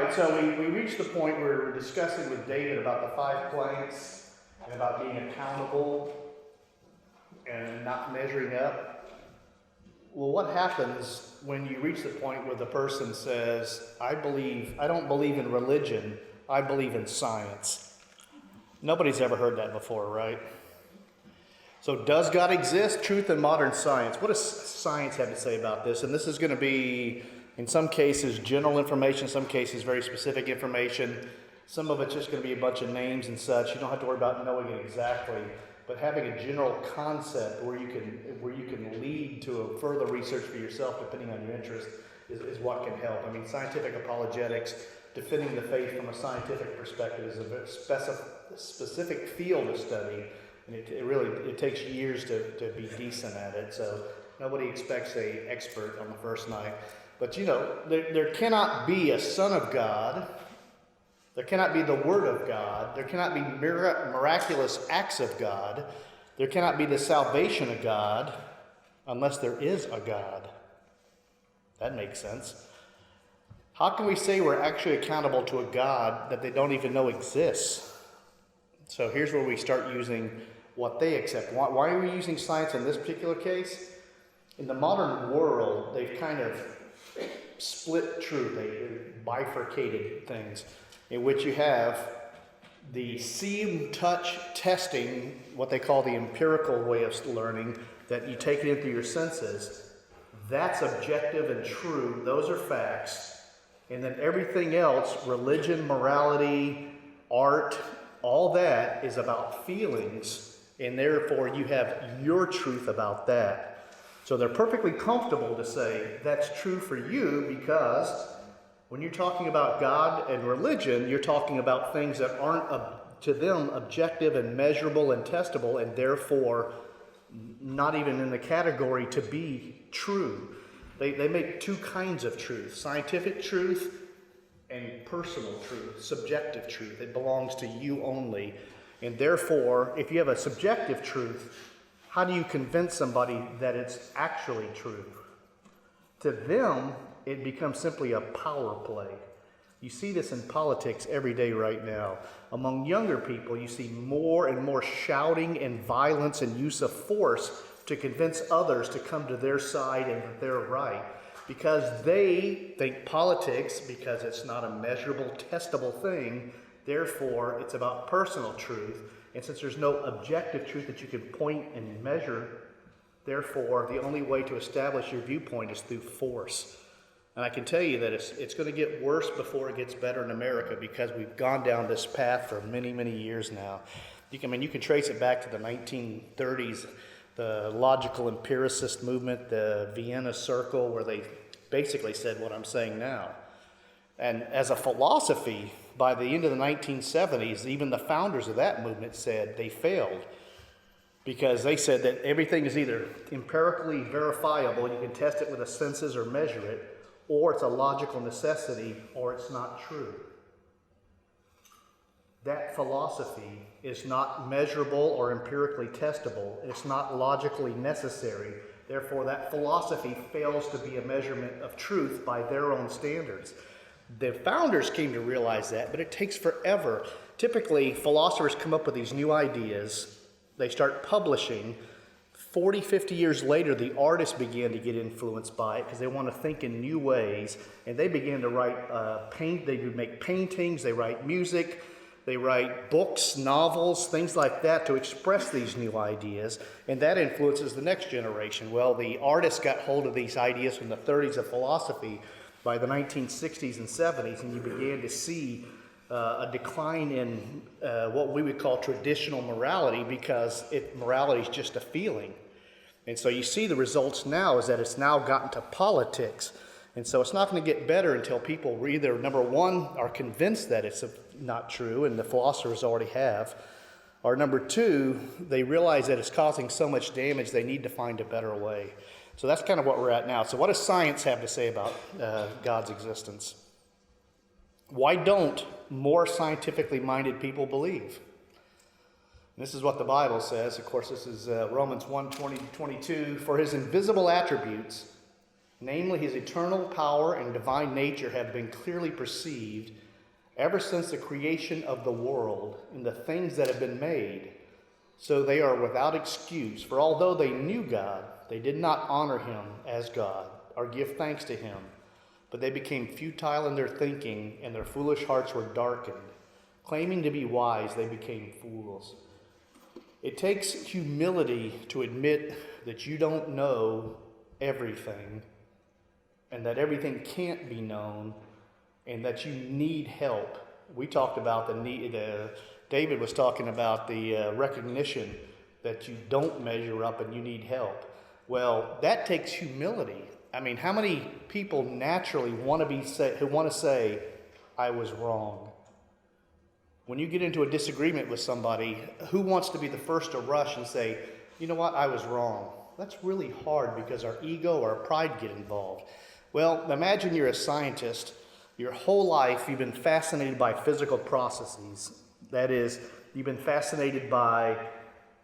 right, so we reached the point where we're discussing with David about the 5 planks and about being accountable and not measuring up. Well, what happens when you reach the point where the person says, I don't believe in religion, I believe in science? Nobody's ever heard that before, right? So does God exist? Truth and modern science. What does science have to say about this? And this is going to be, in some cases, general information, in some cases, very specific information. Some of it's just going to be a bunch of names and such. You don't have to worry about knowing it exactly. But having a general concept where you can lead to a further research for yourself, depending on your interest, is what can help. I mean, scientific apologetics, defending the faith from a scientific perspective, is a very specific field of study. And it takes years to be decent at it. So nobody expects an expert on the first night. But there cannot be a Son of God. There cannot be the Word of God. There cannot be miraculous acts of God. There cannot be the salvation of God unless there is a God. That makes sense. How can we say we're actually accountable to a God that they don't even know exists? So here's where we start using what they accept. Why are we using science in this particular case? In the modern world, they've kind of split truth. They bifurcated things, in which you have the see, touch, testing, what they call the empirical way of learning, that you take it in through your senses. That's objective and true. Those are facts. And then everything else, religion, morality, art, all that is about feelings, and therefore you have your truth about that. So they're perfectly comfortable to say that's true for you, because when you're talking about God and religion, you're talking about things that aren't to them objective and measurable and testable, and therefore not even in the category to be true. They make 2 kinds of truth: scientific truth and personal truth, subjective truth. It belongs to you only. And therefore, if you have a subjective truth, how do you convince somebody that it's actually true? To them, it becomes simply a power play. You see this in politics every day right now. Among younger people, you see more and more shouting and violence and use of force to convince others to come to their side and that they're right. Because they think politics, because it's not a measurable, testable thing, therefore it's about personal truth. And since there's no objective truth that you can point and measure, therefore the only way to establish your viewpoint is through force. And I can tell you that it's going to get worse before it gets better in America, because we've gone down this path for many, many years now. You can trace it back to the 1930s, the logical empiricist movement, the Vienna Circle, where they basically said what I'm saying now. And as a philosophy, by the end of the 1970s, even the founders of that movement said they failed, because they said that everything is either empirically verifiable, you can test it with the senses or measure it, or it's a logical necessity, or it's not true. That philosophy is not measurable or empirically testable. It's not logically necessary. Therefore, that philosophy fails to be a measurement of truth by their own standards. The founders came to realize that, but it takes forever. Typically, philosophers come up with these new ideas. They start publishing. 40, 50 years later, the artists began to get influenced by it because they want to think in new ways. And they began to write, they would make paintings, they write music, they write books, novels, things like that to express these new ideas. And that influences the next generation. Well, the artists got hold of these ideas from the 30s of philosophy by the 1960s and 70s, and you began to see a decline in what we would call traditional morality, because morality is just a feeling. And so you see the results now is that it's now gotten to politics. And so it's not going to get better until people either, number one, are convinced that it's not true, and the philosophers already have, or number two, they realize that it's causing so much damage they need to find a better way. So that's kind of what we're at now. So what does science have to say about God's existence? Why don't more scientifically minded people believe? And this is what the Bible says. Of course, this is Romans 1:20-22. For his invisible attributes, Namely, his eternal power and divine nature have been clearly perceived ever since the creation of the world and the things that have been made. So they are without excuse, for although they knew God, they did not honor him as God or give thanks to him, but they became futile in their thinking, and their foolish hearts were darkened. Claiming to be wise, they became fools. It takes humility to admit that you don't know everything, and that everything can't be known, and that you need help. We talked about the need, David was talking about the recognition that you don't measure up and you need help. Well, that takes humility. I mean, how many people naturally want to say, I was wrong? When you get into a disagreement with somebody, who wants to be the first to rush and say, you know what, I was wrong? That's really hard because our ego or our pride get involved. Well, imagine you're a scientist. Your whole life you've been fascinated by physical processes. That is, you've been fascinated by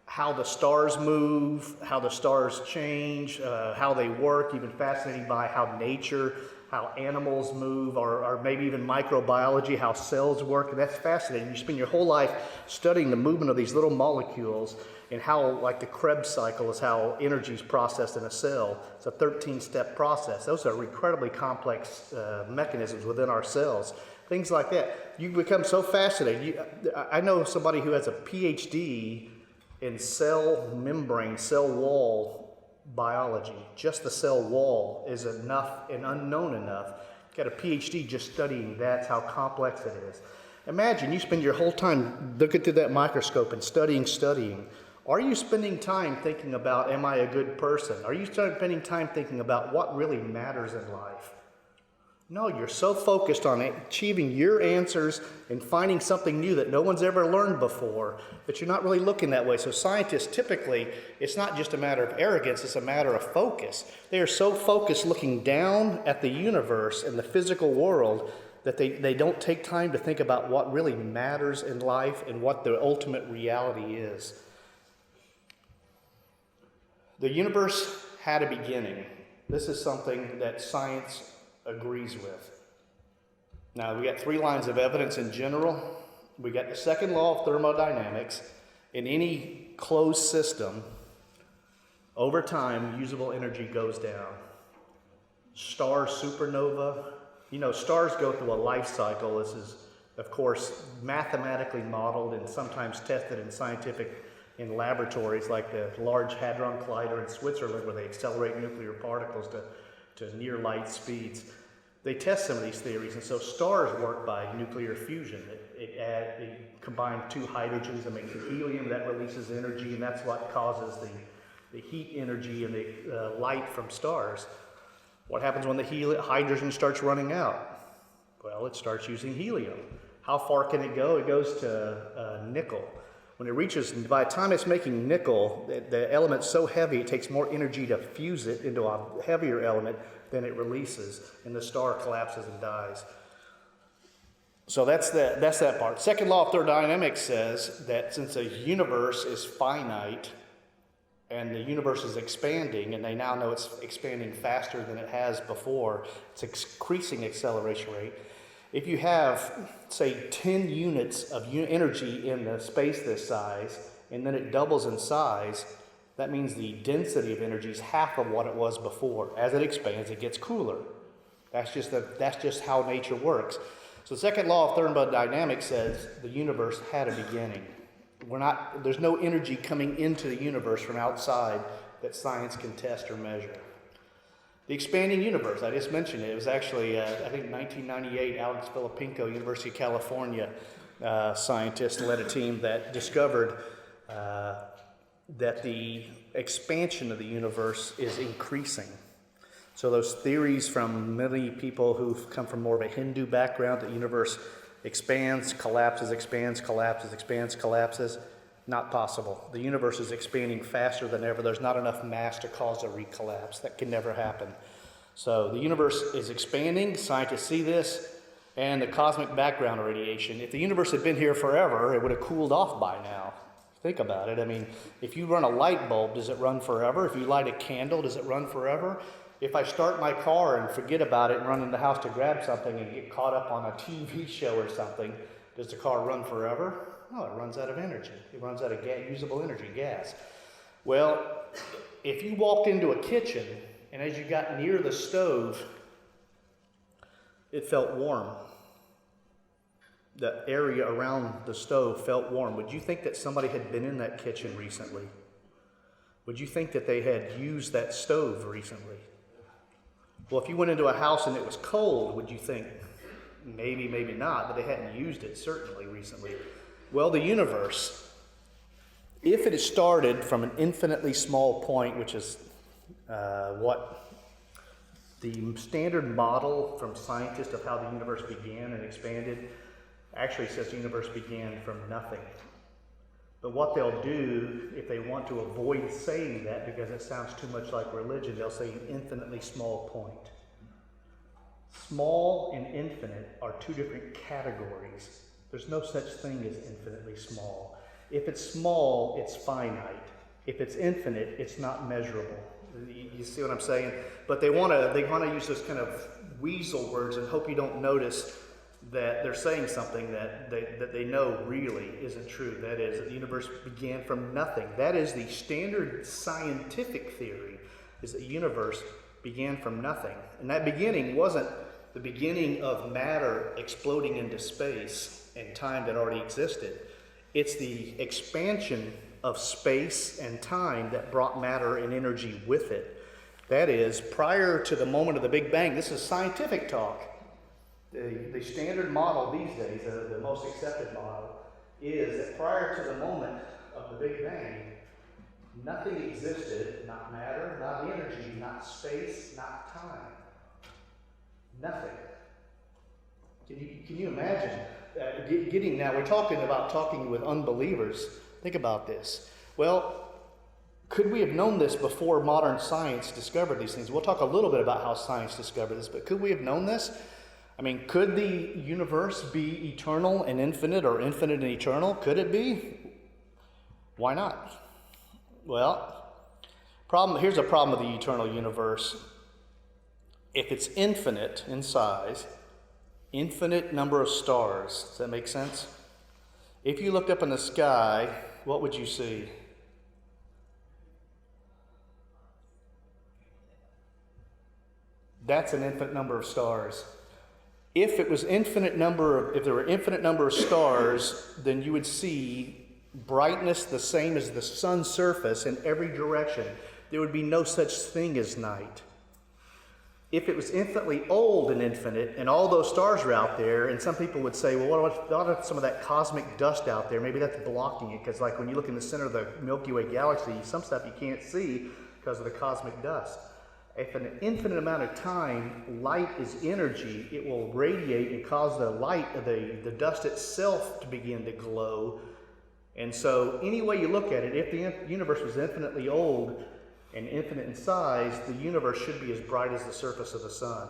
how the stars move, how the stars change, how they work. You've been fascinated by how nature, how animals move, or maybe even microbiology, how cells work. And that's fascinating. You spend your whole life studying the movement of these little molecules and how, like the Krebs cycle is how energy is processed in a cell. It's a 13-step process. Those are incredibly complex mechanisms within our cells. Things like that. You become so fascinated. I know somebody who has a PhD in cell membrane, cell wall biology. Just the cell wall is enough and unknown enough. Got a PhD just studying that's how complex it is. Imagine you spend your whole time looking through that microscope and studying. Are you spending time thinking about, am I a good person? Are you spending time thinking about what really matters in life? No, you're so focused on achieving your answers and finding something new that no one's ever learned before that you're not really looking that way. So scientists typically, it's not just a matter of arrogance, it's a matter of focus. They are so focused looking down at the universe and the physical world that they don't take time to think about what really matters in life and what the ultimate reality is. The universe had a beginning. This is something that science agrees with. Now, we got 3 lines of evidence in general. We got the second law of thermodynamics. In any closed system, over time, usable energy goes down. Stars, supernova. You know, stars go through a life cycle. This is, of course, mathematically modeled and sometimes tested in laboratories like the Large Hadron Collider in Switzerland, where they accelerate nuclear particles to near light speeds. They test some of these theories, and so stars work by nuclear fusion. They combine 2 hydrogens and make the helium that releases energy, and that's what causes the heat energy and the light from stars. What happens when the hydrogen starts running out? Well, it starts using helium. How far can it go? It goes to nickel. When it reaches, by the time it's making nickel, the element's so heavy it takes more energy to fuse it into a heavier element than it releases, and the star collapses and dies. So that's that part. Second law of thermodynamics says that since a universe is finite and the universe is expanding, and they now know it's expanding faster than it has before, it's increasing acceleration rate. If you have, say, 10 units of energy in the space this size, and then it doubles in size, that means the density of energy is half of what it was before. As it expands, it gets cooler. That's just how nature works. So the second law of thermodynamics says the universe had a beginning. There's no energy coming into the universe from outside that science can test or measure. The expanding universe, I just mentioned it. It was actually, I think 1998, Alex Filipinko, University of California scientist, led a team that discovered that the expansion of the universe is increasing. So those theories from many people who've come from more of a Hindu background, the universe expands, collapses, expands, collapses, expands, collapses, not possible. The universe is expanding faster than ever. There's not enough mass to cause a recollapse. That can never happen. So the universe is expanding. Scientists see this. And the cosmic background radiation. If the universe had been here forever, it would have cooled off by now. Think about it. I mean, if you run a light bulb, does it run forever? If you light a candle, does it run forever? If I start my car and forget about it and run in the house to grab something and get caught up on a TV show or something, does the car run forever? No, it runs out of energy. It runs out of usable energy, gas. Well, if you walked into a kitchen and as you got near the stove, it felt warm. The area around the stove felt warm. Would you think that somebody had been in that kitchen recently? Would you think that they had used that stove recently? Well, if you went into a house and it was cold, would you think, maybe, maybe not, but they hadn't used it certainly recently? Well, the universe, if it is started from an infinitely small point, which is what the standard model from scientists of how the universe began and expanded, actually says the universe began from nothing. But what they'll do, if they want to avoid saying that because it sounds too much like religion, they'll say an infinitely small point. Small and infinite are two different categories. There's no such thing as infinitely small. If it's small, it's finite. If it's infinite, it's not measurable. You see what I'm saying? But they want to use those kind of weasel words and hope you don't notice that they're saying something that they know really isn't true. That is, that the universe began from nothing. That is the standard scientific theory, is that the universe began from nothing. And that beginning wasn't the beginning of matter exploding into space and time that already existed. It's the expansion of space and time that brought matter and energy with it. That is, prior to the moment of the Big Bang, this is scientific talk. The standard model these days, the most accepted model, is that prior to the moment of the Big Bang, nothing existed, not matter, not energy, not space, not time. Nothing. Can you imagine getting, now we're talking with unbelievers. Think about this. Well, could we have known this before modern science discovered these things? We'll talk a little bit about how science discovered this, but could we have known this? I mean, could the universe be eternal and infinite, or infinite and eternal? Could it be? Why not? Well, here's a problem with the eternal universe. If it's infinite in size, infinite number of stars, does that make sense? If you looked up in the sky, what would you see? That's an infinite number of stars. If there were infinite number of stars, then you would see brightness the same as the sun's surface in every direction. There would be no such thing as night. If it was infinitely old and infinite, and all those stars are out there, and some people would say, well, what about some of that cosmic dust out there? Maybe that's blocking it, because like when you look in the center of the Milky Way galaxy, some stuff you can't see because of the cosmic dust. If an infinite amount of time, light is energy, it will radiate and cause the light, the dust itself to begin to glow. And so any way you look at it, if the universe was infinitely old and infinite in size, the universe should be as bright as the surface of the sun.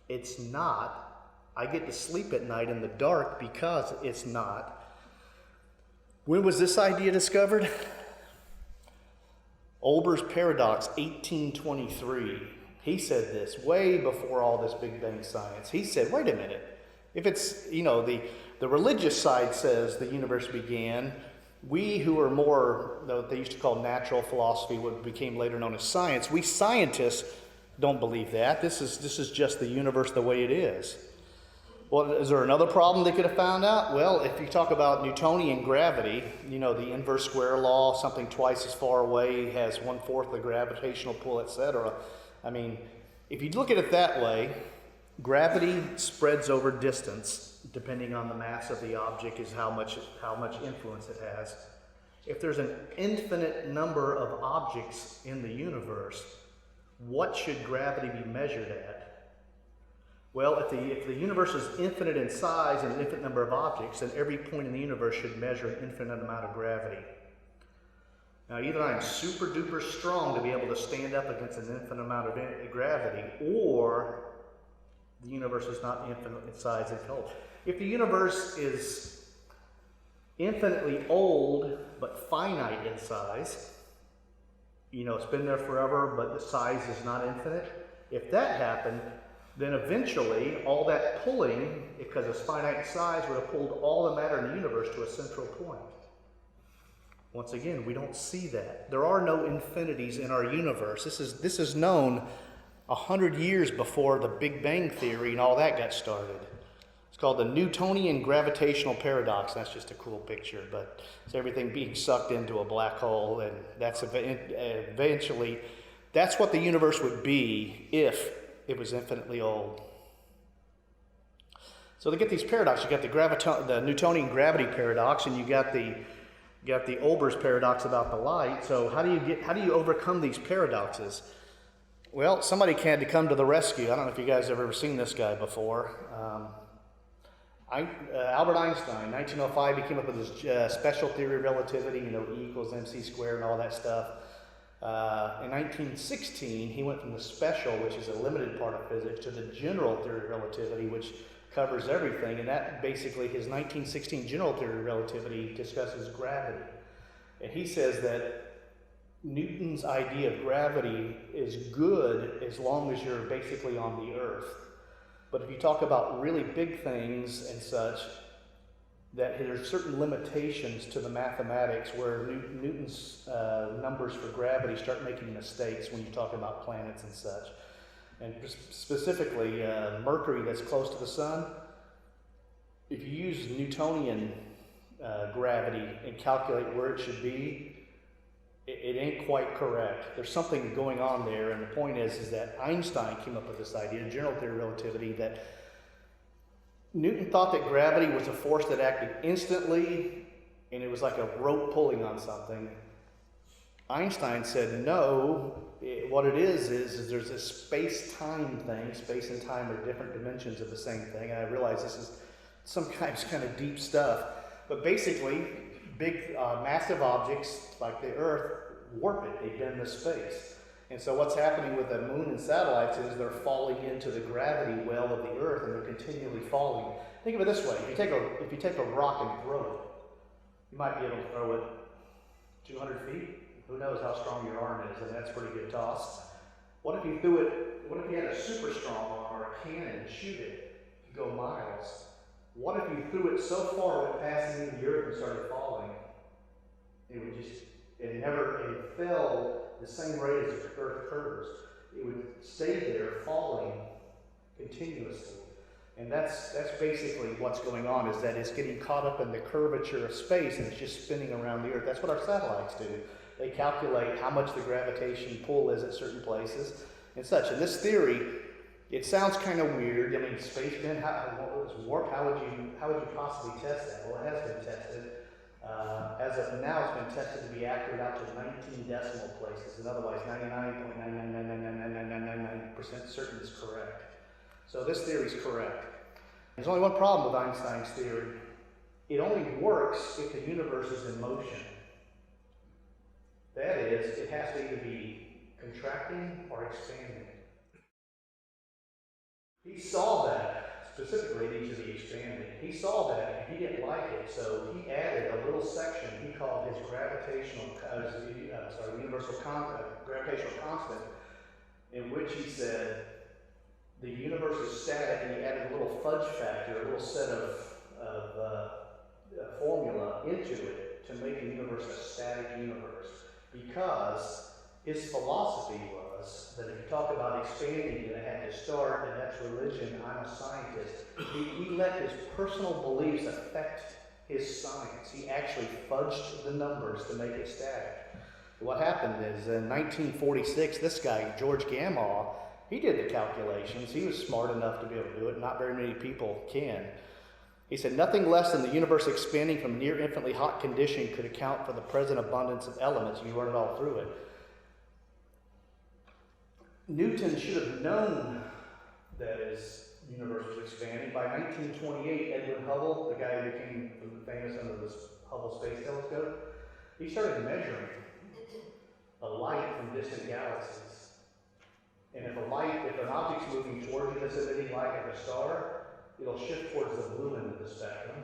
It's not. I get to sleep at night in the dark because it's not. When was this idea discovered? Olber's paradox, 1823. He said this way before all this Big Bang science. He said, wait a minute. If it's, the religious side says the universe began, we who are more, what they used to call natural philosophy, what became later known as science, we scientists don't believe that. This is just the universe the way it is. Well, is there another problem they could have found out? Well, if you talk about Newtonian gravity, the inverse square law, something twice as far away has 1/4 the gravitational pull, etc. I mean, if you look at it that way, gravity spreads over distance, depending on the mass of the object is how much influence it has. If there's an infinite number of objects in the universe, what should gravity be measured at? Well, if the universe is infinite in size and an infinite number of objects, then every point in the universe should measure an infinite amount of gravity. Now, either I'm super duper strong to be able to stand up against an infinite amount of gravity, or the universe is not infinite in size and cold. If the universe is infinitely old but finite in size, it's been there forever, but the size is not infinite. If that happened, then eventually all that pulling, because it's finite size, would have pulled all the matter in the universe to a central point. Once again, we don't see that. There are no infinities in our universe. This is known 100 years before the Big Bang Theory and all that got started. It's called the Newtonian gravitational paradox. That's just a cool picture, but it's everything being sucked into a black hole, and that's eventually, that's what the universe would be if it was infinitely old. So to get these paradoxes, you got the Newtonian gravity paradox, and you got the Olber's paradox about the light. So how do you overcome these paradoxes? Well, somebody had to come to the rescue. I don't know if you guys have ever seen this guy before. Albert Einstein, 1905, he came up with his special theory of relativity, E equals mc squared and all that stuff. In 1916, he went from the special, which is a limited part of physics, to the general theory of relativity, which covers everything. And that basically, his 1916 general theory of relativity discusses gravity. And he says that Newton's idea of gravity is good as long as you're basically on the earth. But if you talk about really big things and such, that there's certain limitations to the mathematics where Newton's numbers for gravity start making mistakes when you talk about planets and such. And specifically, Mercury that's close to the sun, if you use Newtonian gravity and calculate where it should be, it ain't quite correct. There's something going on there, and the point is that Einstein came up with this idea, general theory of relativity, that Newton thought that gravity was a force that acted instantly, and it was like a rope pulling on something. Einstein said, no, what it is there's a space-time thing. Space and time are different dimensions of the same thing, and I realize this is some kind of deep stuff. But basically, big, massive objects like the Earth warp it, they bend the space. And so what's happening with the moon and satellites is they're falling into the gravity well of the Earth, and they're continually falling. Think of it this way, if you take a rock and throw it, you might be able to throw it 200 feet. Who knows how strong your arm is, and that's a pretty good toss. What if you had a super strong arm or a cannon and shoot it? You go miles. What if you threw it so far it went passing into the earth and started falling? It fell the same rate as the earth curves. It would stay there falling continuously. And that's basically what's going on, is that it's getting caught up in the curvature of space and it's just spinning around the earth. That's what our satellites do. They calculate how much the gravitation pull is at certain places and such. And this theory, it sounds kind of weird. I mean, space bend, what was warped? How would you possibly test that? Well, it has been tested. As of now, it's been tested to be accurate out to 19 decimal places, and otherwise 99.9999999% certain is correct. So this theory is correct. There's only one problem with Einstein's theory. It only works if the universe is in motion. That is, it has to either be contracting or expanding. He saw that, specifically it needs to be expanding. He saw that and he didn't like it, so he added a little section he called his universal gravitational constant, in which he said the universe is static, and he added a little fudge factor, a little set of formula into it to make the universe a static universe, because his philosophy was that if you talk about expanding, it had to start, and that's religion, I'm a scientist. He let his personal beliefs affect his science. He actually fudged the numbers to make it static. What happened is, in 1946, this guy, George Gamow, he did the calculations. He was smart enough to be able to do it. Not very many people can. He said, nothing less than the universe expanding from near infinitely hot condition could account for the present abundance of elements. You run it all through it. Newton should have known that his universe was expanding. By 1928, Edwin Hubble, the guy who became famous under the Hubble Space Telescope, he started measuring a light from distant galaxies. And if an object's moving towards you that's emitting light like a star, it'll shift towards the blue end of the spectrum.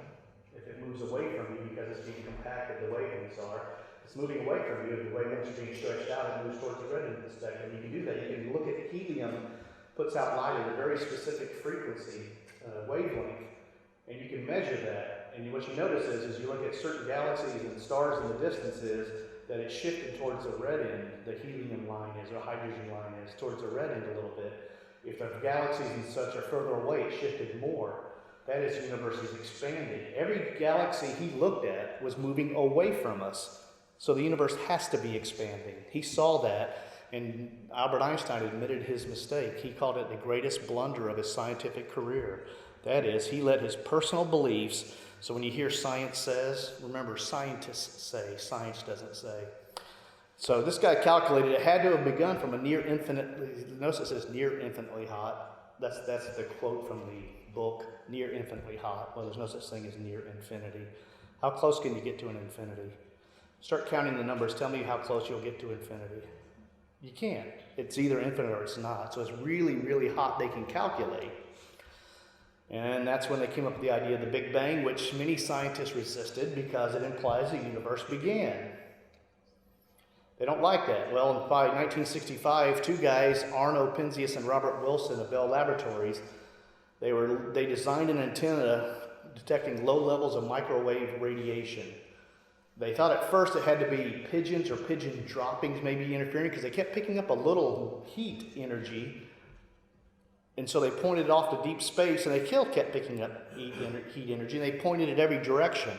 If it moves away from you because it's being compacted away from the star, it's moving away from you, and the wavelengths are being stretched out, and moves towards the red end of the spectrum. You can do that. You can look at helium puts out light at a very specific frequency, wavelength, and you can measure that. And what you notice is you look at certain galaxies and stars in the distances, that it's shifted towards the red end, the helium line is, or hydrogen line is, towards the red end a little bit. If the galaxies and such are further away, it shifted more. That is, the universe is expanding. Every galaxy he looked at was moving away from us. So the universe has to be expanding. He saw that, and Albert Einstein admitted his mistake. He called it the greatest blunder of his scientific career. That is, he let his personal beliefs, so when you hear science says, remember, scientists say, science doesn't say. So this guy calculated it had to have begun from a near infinitely, notice it says near infinitely hot. That's the quote from the book, near infinitely hot. Well, there's no such thing as near infinity. How close can you get to an infinity? Start counting the numbers. Tell me how close you'll get to infinity. You can't. It's either infinite or it's not. So it's really, really hot they can calculate. And that's when they came up with the idea of the Big Bang, which many scientists resisted because it implies the universe began. They don't like that. Well, by 1965, two guys, Arno Penzias and Robert Wilson of Bell Laboratories, they designed an antenna detecting low levels of microwave radiation. They thought at first it had to be pigeons or pigeon droppings maybe interfering because they kept picking up a little heat energy. And so they pointed it off to deep space, and they kept picking up heat energy, and they pointed it every direction.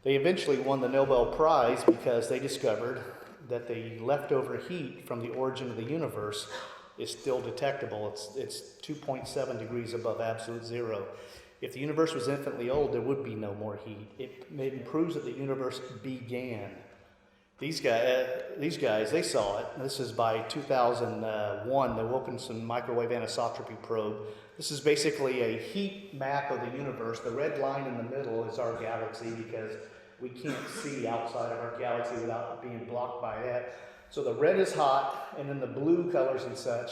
They eventually won the Nobel Prize because they discovered that the leftover heat from the origin of the universe is still detectable. It's 2.7 degrees above absolute zero. If the universe was infinitely old, there would be no more heat. It proves that the universe began. These guys, they saw it. This is by 2001, the Wilkinson Microwave Anisotropy Probe. This is basically a heat map of the universe. The red line in the middle is our galaxy because we can't see outside of our galaxy without being blocked by that. So the red is hot, and then the blue colors and such.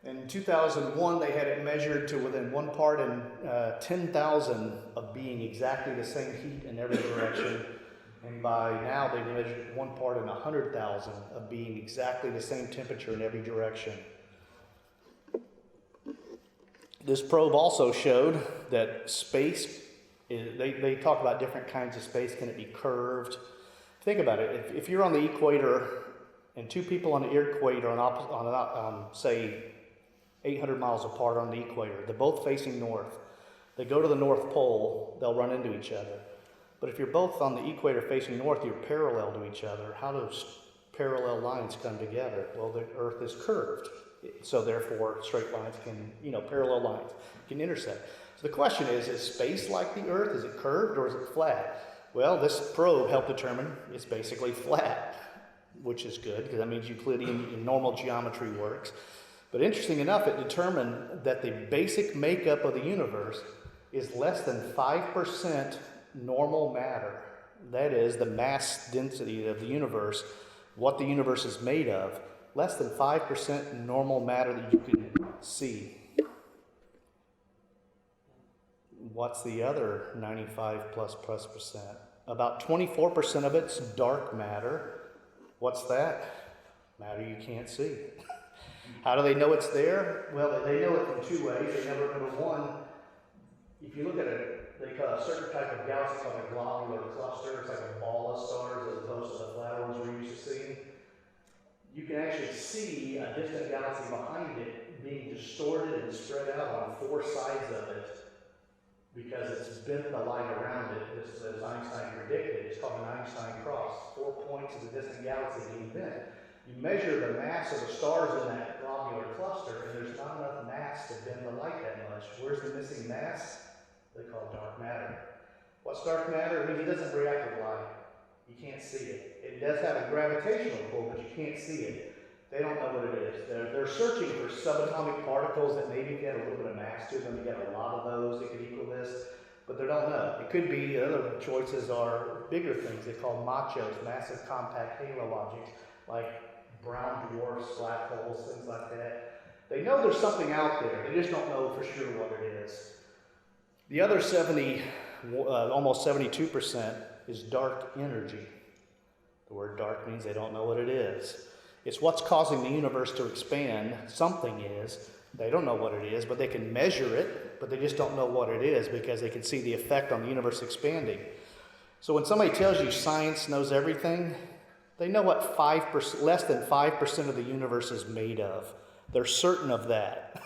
In 2001, they had it measured to within 1 part in 10,000 of being exactly the same heat in every direction. And by now, they've measured 1 part in 100,000 of being exactly the same temperature in every direction. This probe also showed that space, they talk about different kinds of space. Can it be curved? Think about it. If you're on the equator and two people on the equator say 800 miles apart on the equator, they're both facing north. They go to the North Pole, they'll run into each other. But if you're both on the equator facing north, you're parallel to each other. How do parallel lines come together? Well, the Earth is curved. So therefore, straight lines can, parallel lines can intersect. So the question is space like the Earth? Is it curved or is it flat? Well, this probe helped determine it's basically flat, which is good because that means Euclidean normal geometry works. But interesting enough, it determined that the basic makeup of the universe is less than 5% normal matter. That is the mass density of the universe, what the universe is made of, less than 5% normal matter that you can see. What's the other 95 plus percent? About 24% of it's dark matter. What's that? Matter you can't see. How do they know it's there? Well, they know it from two ways. They know, number one, if you look at they call a certain type of galaxy called a globular cluster. It's like a ball of stars as opposed to the flat ones we're used to seeing. You can actually see a distant galaxy behind it being distorted and spread out on 4 sides of it because it's bent the light around it, just as Einstein predicted. It's called an Einstein cross. 4 points of the distant galaxy being bent. You measure the mass of the stars in that globular cluster, and there's not enough mass to bend the light that much. Where's the missing mass? They call it dark matter. What's dark matter? It means it doesn't react with light. You can't see it. It does have a gravitational pull, but you can't see it. They don't know what it is. They're searching for subatomic particles that maybe get a little bit of mass to them. You get a lot of those that could equal this, but they don't know. It could be, the other choices are bigger things. They call machos, massive compact halo objects, like brown dwarfs, black holes, things like that. They know there's something out there. They just don't know for sure what it is. The other almost 72% is dark energy. The word dark means they don't know what it is. It's what's causing the universe to expand. Something is. They don't know what it is, but they can measure it, but they just don't know what it is because they can see the effect on the universe expanding. So when somebody tells you science knows everything, they know what less than 5% of the universe is made of. They're certain of that.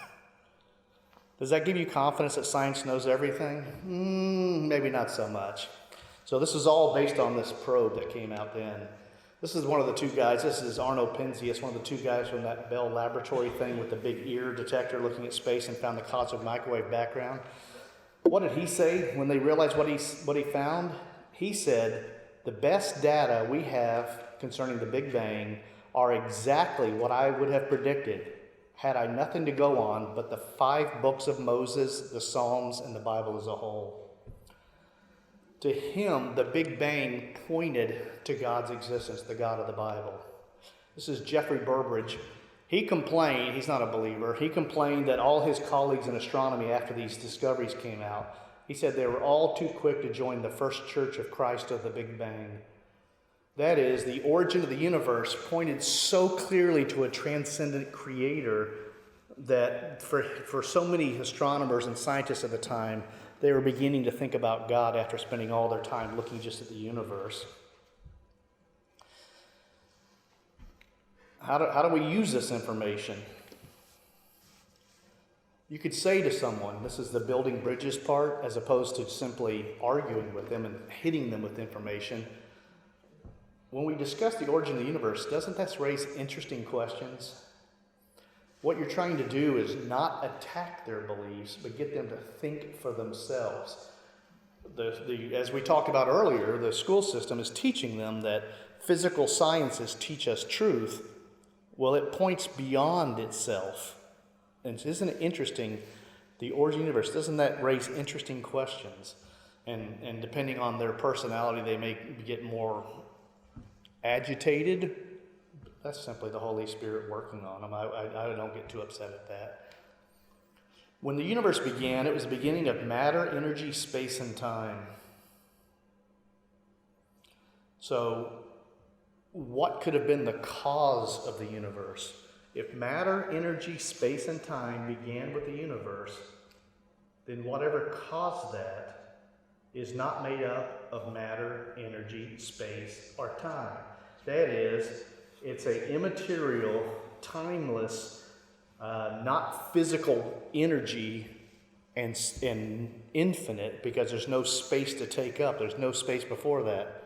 Does that give you confidence that science knows everything? Maybe not so much. So this is all based on this probe that came out then. This is one of the two guys. This is Arno Penzias, one of the two guys from that Bell Laboratory thing with the big ear detector looking at space and found the cosmic microwave background. What did he say when they realized what he found? He said, the best data we have concerning the Big Bang are exactly what I would have predicted had I nothing to go on but the 5 books of Moses, the Psalms, and the Bible as a whole. To him, the Big Bang pointed to God's existence, the God of the Bible. This is Jeffrey Burbridge. He complained, he's not a believer, he complained that all his colleagues in astronomy after these discoveries came out, he said they were all too quick to join the First Church of Christ of the Big Bang. That is, the origin of the universe pointed so clearly to a transcendent creator that for so many astronomers and scientists at the time, they were beginning to think about God after spending all their time looking just at the universe. How do we use this information? You could say to someone, this is the building bridges part, as opposed to simply arguing with them and hitting them with information. When we discuss the origin of the universe, doesn't that raise interesting questions? What you're trying to do is not attack their beliefs, but get them to think for themselves. As we talked about earlier, the school system is teaching them that physical sciences teach us truth. Well, it points beyond itself. And isn't it interesting, the origin of the universe, doesn't that raise interesting questions? And depending on their personality, they may get more agitated. That's simply the Holy Spirit working on them. I don't get too upset at that. When the universe began, it was the beginning of matter, energy, space, and time. So, what could have been the cause of the universe? If matter, energy, space, and time began with the universe, then whatever caused that is not made up of matter, energy, space, or time. That is, it's an immaterial, timeless, not physical energy and infinite, because there's no space to take up. There's no space before that.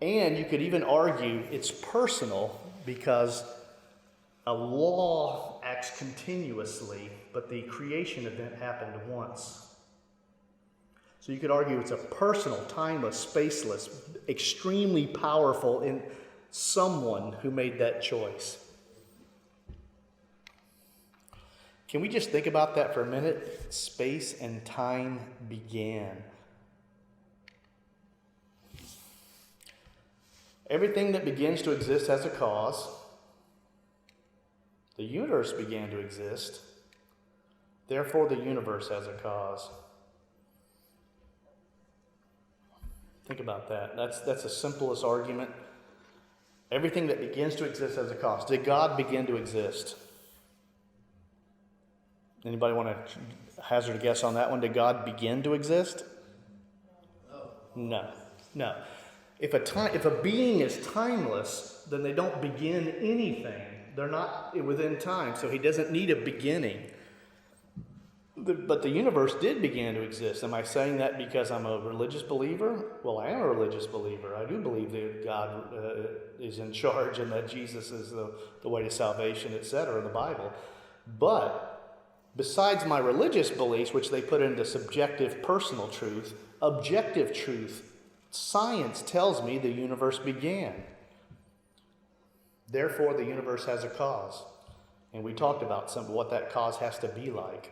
And you could even argue it's personal because a law acts continuously, but the creation event happened once. So you could argue it's a personal, timeless, spaceless, extremely powerful in someone who made that choice. Can we just think about that for a minute? Space and time began. Everything that begins to exist has a cause. The universe began to exist. Therefore, the universe has a cause. Think about that. That's the simplest argument. Everything that begins to exist has a cause. Did God begin to exist? Anybody want to hazard a guess on that one? Did God begin to exist? No. If a being is timeless, then they don't begin anything. They're not within time, so he doesn't need a beginning. But the universe did begin to exist. Am I saying that because I'm a religious believer? Well, I am a religious believer. I do believe that God is in charge and that Jesus is the way to salvation, etc., in the Bible. But besides my religious beliefs, which they put into subjective personal truth, objective truth, science tells me the universe began. Therefore, the universe has a cause. And we talked about what that cause has to be like.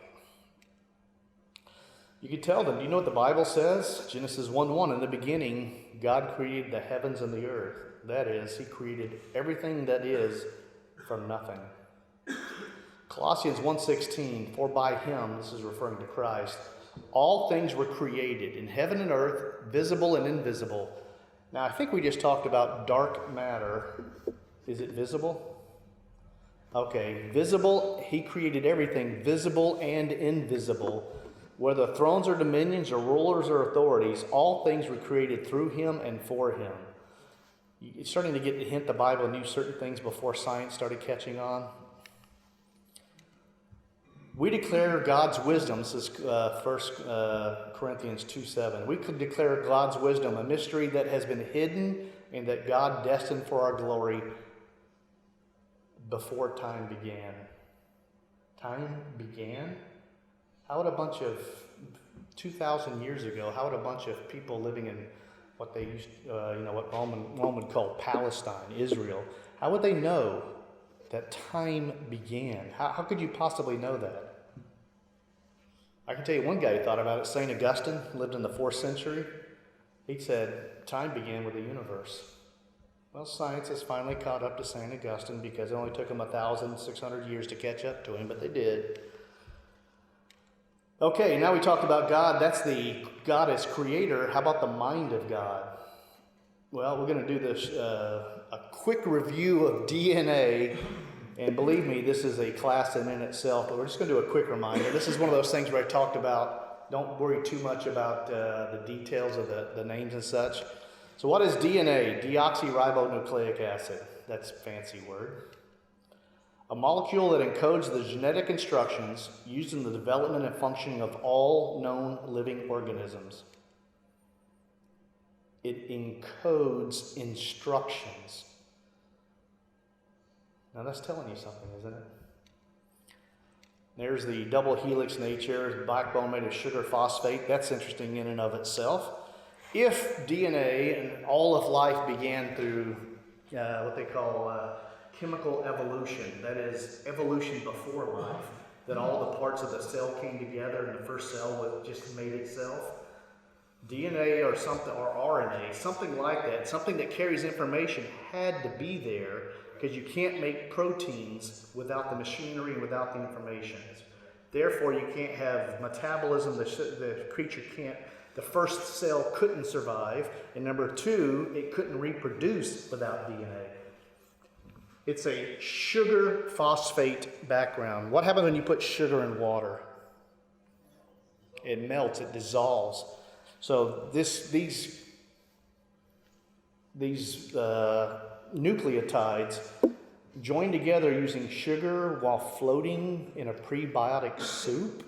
You could tell them, do you know what the Bible says? Genesis 1:1, in the beginning, God created the heavens and the earth. That is, he created everything that is from nothing. Colossians 1:16, for by him, this is referring to Christ, all things were created in heaven and earth, visible and invisible. Now, I think we just talked about dark matter. Is it visible? Okay, visible, he created everything, visible and invisible. Whether thrones or dominions or rulers or authorities, all things were created through him and for him. You're starting to get the hint the Bible knew certain things before science started catching on. We declare God's wisdom, this is 1 Corinthians 2:7. We could declare God's wisdom, a mystery that has been hidden and that God destined for our glory before time began. Time began? How would a bunch of, 2,000 years ago, how would a bunch of people living in what they used, what Rome would call Palestine, Israel, how would they know that time began? How could you possibly know that? I can tell you one guy who thought about it, St. Augustine, lived in the 4th century. He said, time began with the universe. Well, science has finally caught up to St. Augustine because it only took them 1,600 years to catch up to him, but they did. Okay, now we talked about God. That's the God as creator. How about the mind of God? Well, we're going to do this, a quick review of DNA. And believe me, this is a class in itself, but we're just going to do a quick reminder. This is one of those things where I talked about, don't worry too much about the details of the names and such. So what is DNA? Deoxyribonucleic acid. That's a fancy word. A molecule that encodes the genetic instructions used in the development and functioning of all known living organisms. It encodes instructions. Now that's telling you something, isn't it? There's the double helix nature, the backbone made of sugar phosphate. That's interesting in and of itself. If DNA and all of life began through what they call chemical evolution, that is evolution before life, that all the parts of the cell came together and the first cell just made itself, DNA or something, or RNA, something like that, something that carries information had to be there, because you can't make proteins without the machinery and without the information. Therefore, you can't have metabolism, the creature can't, the first cell couldn't survive, and number 2, it couldn't reproduce without DNA. It's a sugar phosphate background. What happens when you put sugar in water? It melts, it dissolves. So these nucleotides join together using sugar while floating in a prebiotic soup.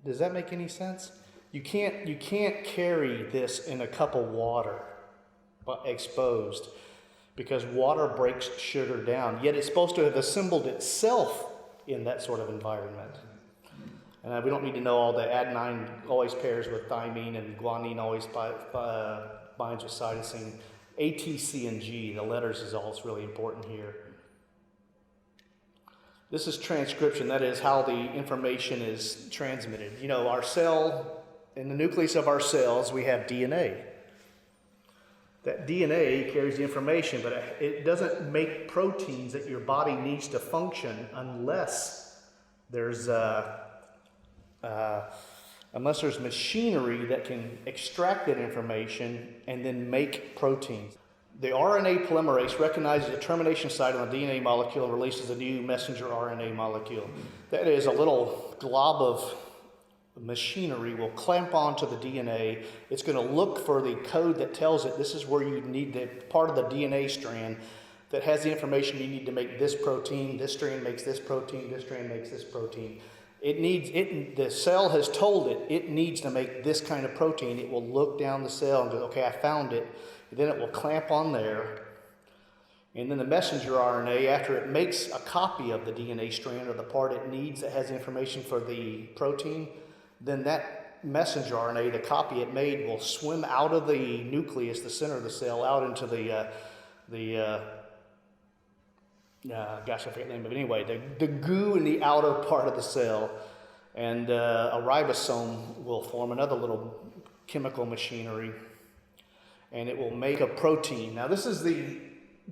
Does that make any sense? You can't carry this in a cup of water, but exposed, because water breaks sugar down. Yet it's supposed to have assembled itself in that sort of environment. And we don't need to know all the adenine always pairs with thymine, and guanine always binds with cytosine. A, T, C, and G, the letters is all that's really important here. This is transcription, that is how the information is transmitted. You know, our cell, in the nucleus of our cells, we have DNA. That DNA carries the information, but it doesn't make proteins that your body needs to function unless there's machinery that can extract that information and then make proteins. The RNA polymerase recognizes the termination site on the DNA molecule and releases a new messenger RNA molecule. That is, a little glob of machinery will clamp onto the DNA. It's going to look for the code that tells it this is where you need the part of the DNA strand that has the information you need to make this protein. This strand makes this protein. This strand makes this protein. The cell has told it needs to make this kind of protein. It will look down the cell and go, okay, I found it. And then it will clamp on there. And then the messenger RNA, after it makes a copy of the DNA strand or the part it needs that has information for the protein, then that messenger RNA, the copy it made, will swim out of the nucleus, the center of the cell, out into the I forget the name of it. Anyway, the goo in the outer part of the cell, and a ribosome will form another little chemical machinery, and it will make a protein. Now, this is the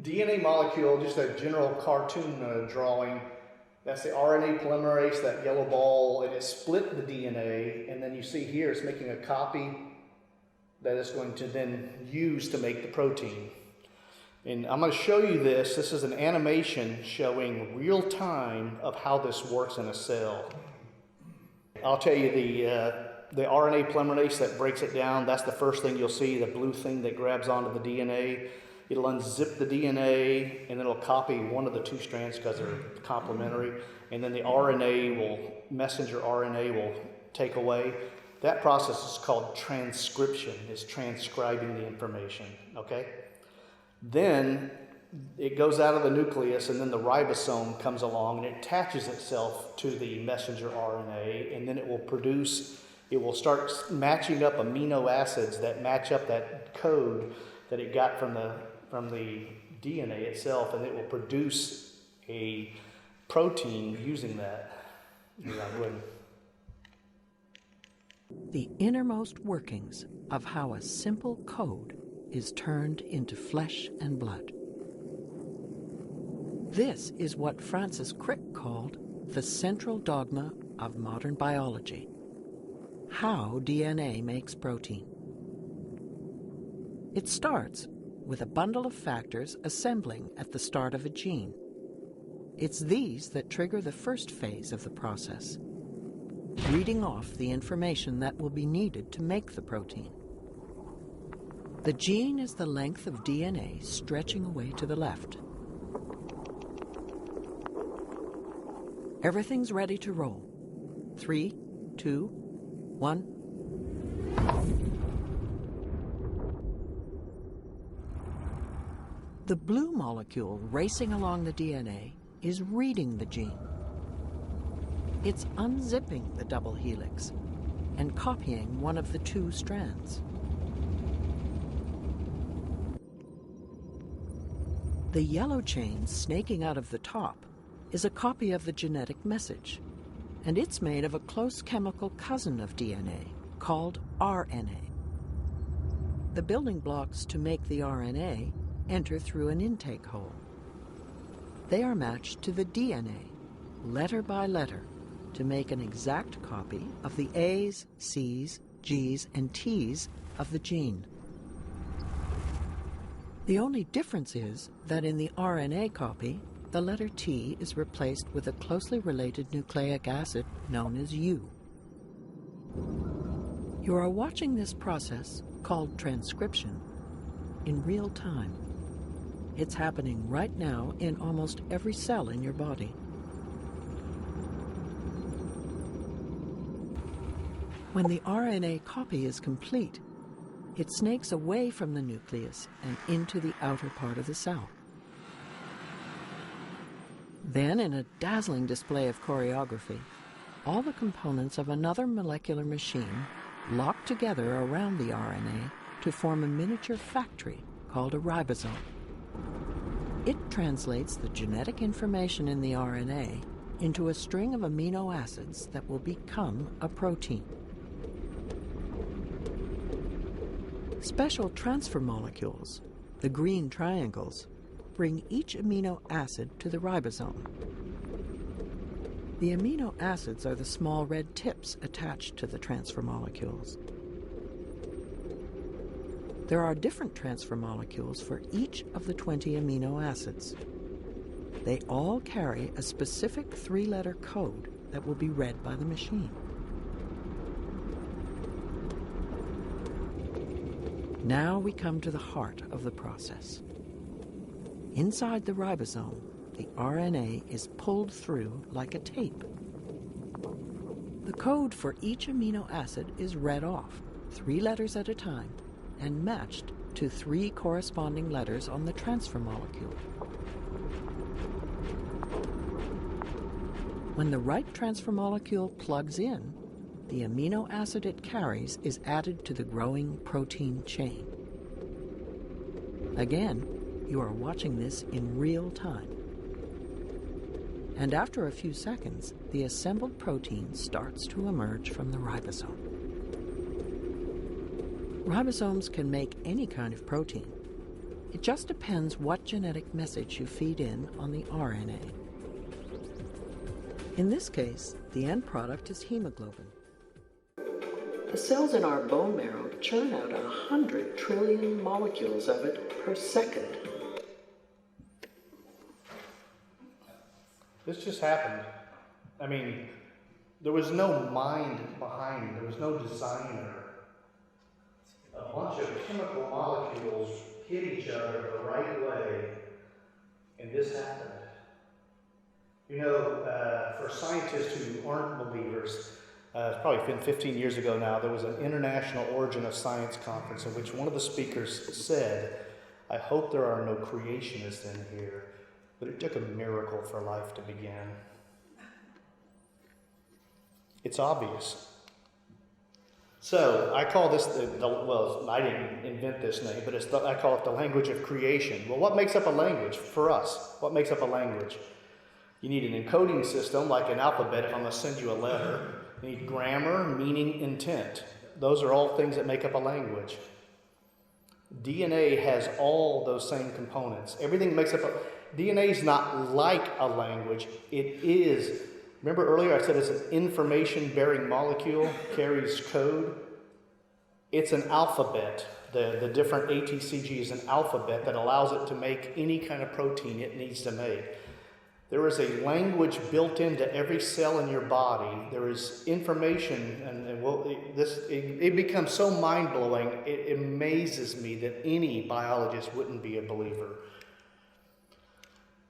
DNA molecule, just a general cartoon drawing. That's the RNA polymerase, that yellow ball, and it split the DNA, and then you see here it's making a copy that it's going to then use to make the protein. And I'm going to show you this. This is an animation showing real time of how this works in a cell. I'll tell you the RNA polymerase that breaks it down, that's the first thing you'll see, the blue thing that grabs onto the DNA. It'll unzip the DNA and then it'll copy one of the two strands because they're complementary. And then the messenger RNA will take away. That process is called transcription. It's transcribing the information, okay? Then it goes out of the nucleus and then the ribosome comes along and it attaches itself to the messenger RNA, and then it will start matching up amino acids that match up that code that it got from the DNA itself, and it will produce a protein using that. The innermost workings of how a simple code is turned into flesh and blood. This is what Francis Crick called the central dogma of modern biology: how DNA makes protein. It starts with a bundle of factors assembling at the start of a gene. It's these that trigger the first phase of the process, reading off the information that will be needed to make the protein. The gene is the length of DNA stretching away to the left. Everything's ready to roll. 3, 2, 1. The blue molecule racing along the DNA is reading the gene. It's unzipping the double helix and copying one of the two strands. The yellow chain snaking out of the top is a copy of the genetic message, and it's made of a close chemical cousin of DNA called RNA. The building blocks to make the RNA enter through an intake hole. They are matched to the DNA, letter by letter, to make an exact copy of the A's, C's, G's, and T's of the gene. The only difference is that in the RNA copy, the letter T is replaced with a closely related nucleic acid known as U. You are watching this process, called transcription, in real time. It's happening right now in almost every cell in your body. When the RNA copy is complete, it snakes away from the nucleus and into the outer part of the cell. Then, in a dazzling display of choreography, all the components of another molecular machine lock together around the RNA to form a miniature factory called a ribosome. It translates the genetic information in the RNA into a string of amino acids that will become a protein. Special transfer molecules, the green triangles, bring each amino acid to the ribosome. The amino acids are the small red tips attached to the transfer molecules. There are different transfer molecules for each of the 20 amino acids. They all carry a specific 3-letter code that will be read by the machine. Now we come to the heart of the process. Inside the ribosome, the RNA is pulled through like a tape. The code for each amino acid is read off, 3 letters at a time, and matched to 3 corresponding letters on the transfer molecule. When the right transfer molecule plugs in, the amino acid it carries is added to the growing protein chain. Again, you are watching this in real time. And after a few seconds, the assembled protein starts to emerge from the ribosome. Ribosomes can make any kind of protein. It just depends what genetic message you feed in on the RNA. In this case, the end product is hemoglobin. The cells in our bone marrow churn out 100 trillion molecules of it per second. This just happened. I mean, there was no mind behind it. There was no designer. A bunch of chemical molecules hit each other the right way, and this happened. You know, for scientists who aren't believers, it's probably been 15 years ago now, there was an International Origin of Science conference in which one of the speakers said, "I hope there are no creationists in here, but it took a miracle for life to begin." It's obvious. So I call this well, I didn't invent this name, but I call it the language of creation. Well, what makes up a language for us? What makes up a language? You need an encoding system, like an alphabet if I'm going to send you a letter. You need grammar, meaning, intent. Those are all things that make up a language. DNA has all those same components. Everything makes up DNA is not like a language. It is. Remember earlier I said it's an information-bearing molecule, carries code. It's an alphabet. The different ATCG is an alphabet that allows it to make any kind of protein it needs to make. There is a language built into every cell in your body. There is information, it becomes so mind-blowing, it amazes me that any biologist wouldn't be a believer.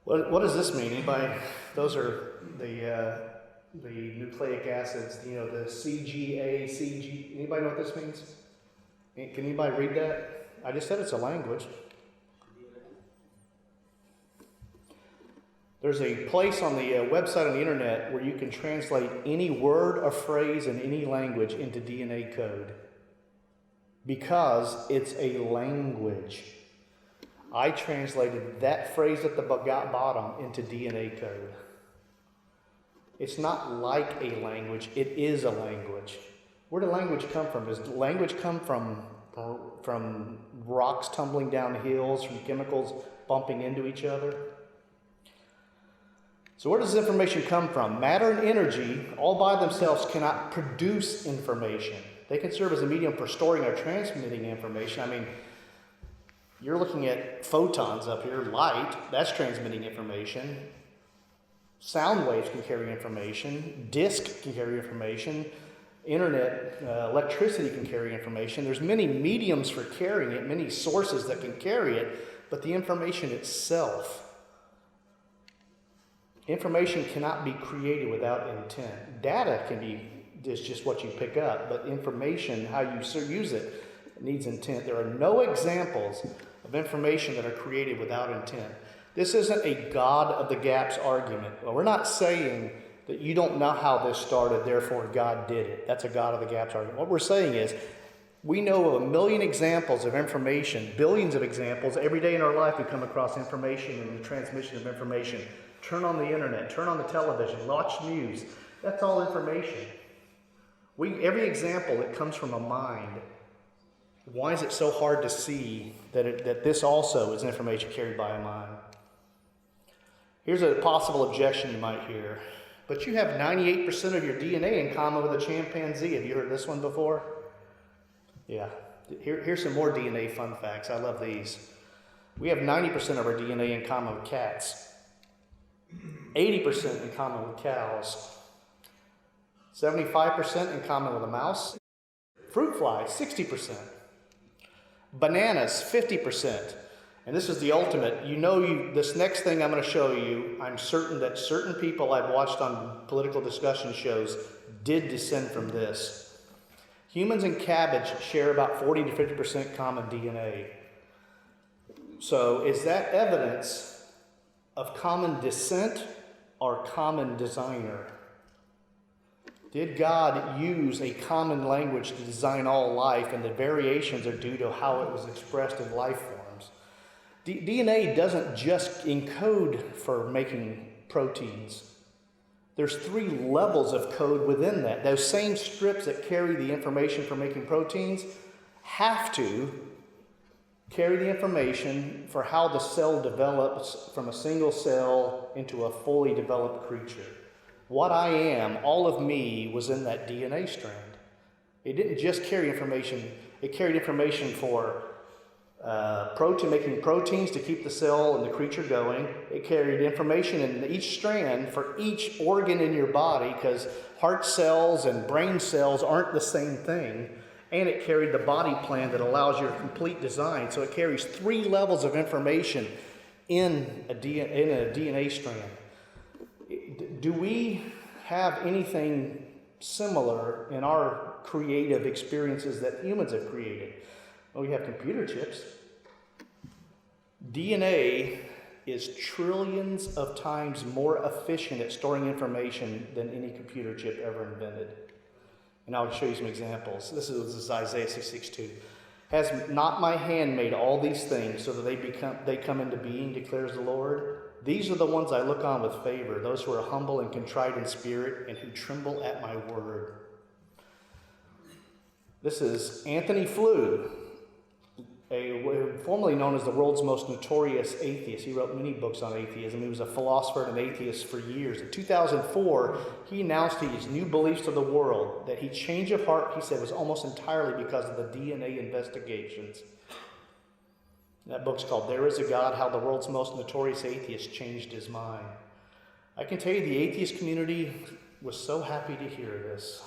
What does this mean? Anybody? Those are the nucleic acids, the CGA, CG. Anybody know what this means? Can anybody read that? I just said it's a language. There's a place on the website on the internet where you can translate any word or phrase in any language into DNA code because it's a language. I translated that phrase at the bottom into DNA code. It's not like a language, it is a language. Where did language come from? Does language come from rocks tumbling down hills, from chemicals bumping into each other? So where does information come from? Matter and energy all by themselves cannot produce information. They can serve as a medium for storing or transmitting information. I mean, you're looking at photons up here, light, that's transmitting information. Sound waves can carry information. Disk can carry information. Internet, electricity can carry information. There's many mediums for carrying it, many sources that can carry it, but the information itself, information cannot be created without intent. Data is just what you pick up, but information, how you use it, needs intent. There are no examples of information that are created without intent. This isn't a God of the gaps argument. Well, we're not saying that you don't know how this started, therefore God did it. That's a God of the gaps argument. What we're saying is, we know of a million examples of information, billions of examples. Every day in our life we come across information and the transmission of information. Turn on the internet, turn on the television, watch news. That's all information. Every example, it comes from a mind. Why is it so hard to see that this also is information carried by a mind? Here's a possible objection you might hear. But you have 98% of your DNA in common with a chimpanzee. Have you heard this one before? Yeah. Here's some more DNA fun facts. I love these. We have 90% of our DNA in common with cats. 80% in common with cows. 75% in common with a mouse. Fruit flies, 60%. Bananas, 50%. And this is the ultimate. This next thing I'm going to show you, I'm certain that certain people I've watched on political discussion shows did descend from this. Humans and cabbage share about 40 to 50% common DNA. So is that evidence of common descent or common designer? Did God use a common language to design all life, and the variations are due to how it was expressed in life forms? DNA doesn't just encode for making proteins. There's 3 levels of code within that. Those same strips that carry the information for making proteins have to carry the information for how the cell develops from a single cell into a fully developed creature. What I am, all of me, was in that DNA strand. It didn't just carry information, it carried information for making proteins to keep the cell and the creature going. It carried information in each strand for each organ in your body, because heart cells and brain cells aren't the same thing. And it carried the body plan that allows your complete design. So it carries 3 levels of information in a DNA strand. Do we have anything similar in our creative experiences that humans have created? Well, we have computer chips. DNA is trillions of times more efficient at storing information than any computer chip ever invented. And I'll show you some examples. This is Isaiah 66:2. Has not my hand made all these things so that they come into being, declares the Lord? These are the ones I look on with favor, those who are humble and contrite in spirit and who tremble at my word. This is Anthony Flew, formerly known as the world's most notorious atheist. He wrote many books on atheism. He was a philosopher and an atheist for years. In 2004, he announced his new beliefs to the world. That he change of heart, he said, was almost entirely because of the DNA investigations. That book's called There Is a God, How the World's Most Notorious Atheist Changed His Mind. I can tell you the atheist community was so happy to hear this.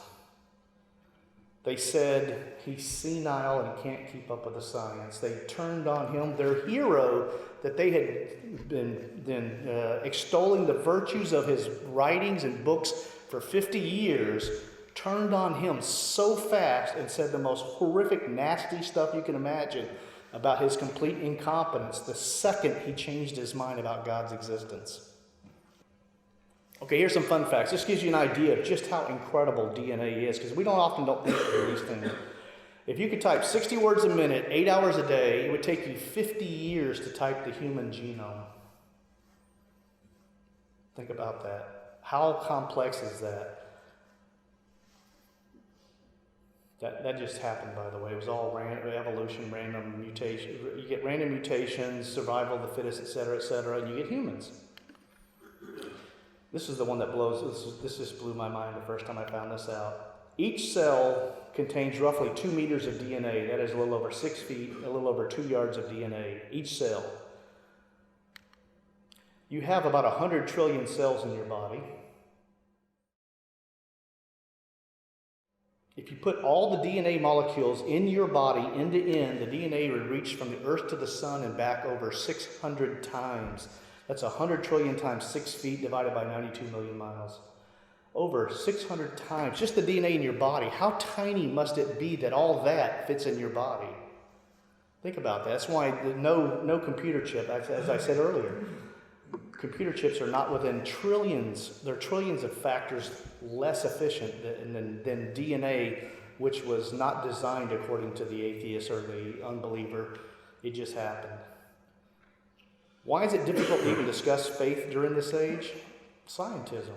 They said he's senile and can't keep up with the science. They turned on him. Their hero that they had been extolling the virtues of his writings and books for 50 years turned on him so fast and said the most horrific, nasty stuff you can imagine about his complete incompetence the second he changed his mind about God's existence. Okay, here's some fun facts. This gives you an idea of just how incredible DNA is, because we don't think of these things. If you could type 60 words a minute, 8 hours a day, it would take you 50 years to type the human genome. Think about that. How complex is that? That just happened, by the way. It was all evolution, random mutation. You get random mutations, survival of the fittest, etc., and you get humans. This is the one that blows. This just blew my mind the first time I found this out. Each cell contains roughly 2 meters of DNA. That is a little over 6 feet, a little over 2 yards of DNA. Each cell. You have about 100 trillion cells in your body. If you put all the DNA molecules in your body end to end, the DNA would reach from the Earth to the Sun and back over 600 times. That's 100 trillion times 6 feet divided by 92 million miles. Over 600 times. Just the DNA in your body. How tiny must it be that all that fits in your body? Think about that. That's why no computer chip, as I said earlier, computer chips are not within trillions. They're trillions of factors less efficient than DNA, which was not designed according to the atheist or the unbeliever. It just happened. Why is it difficult to even discuss faith during this age? Scientism.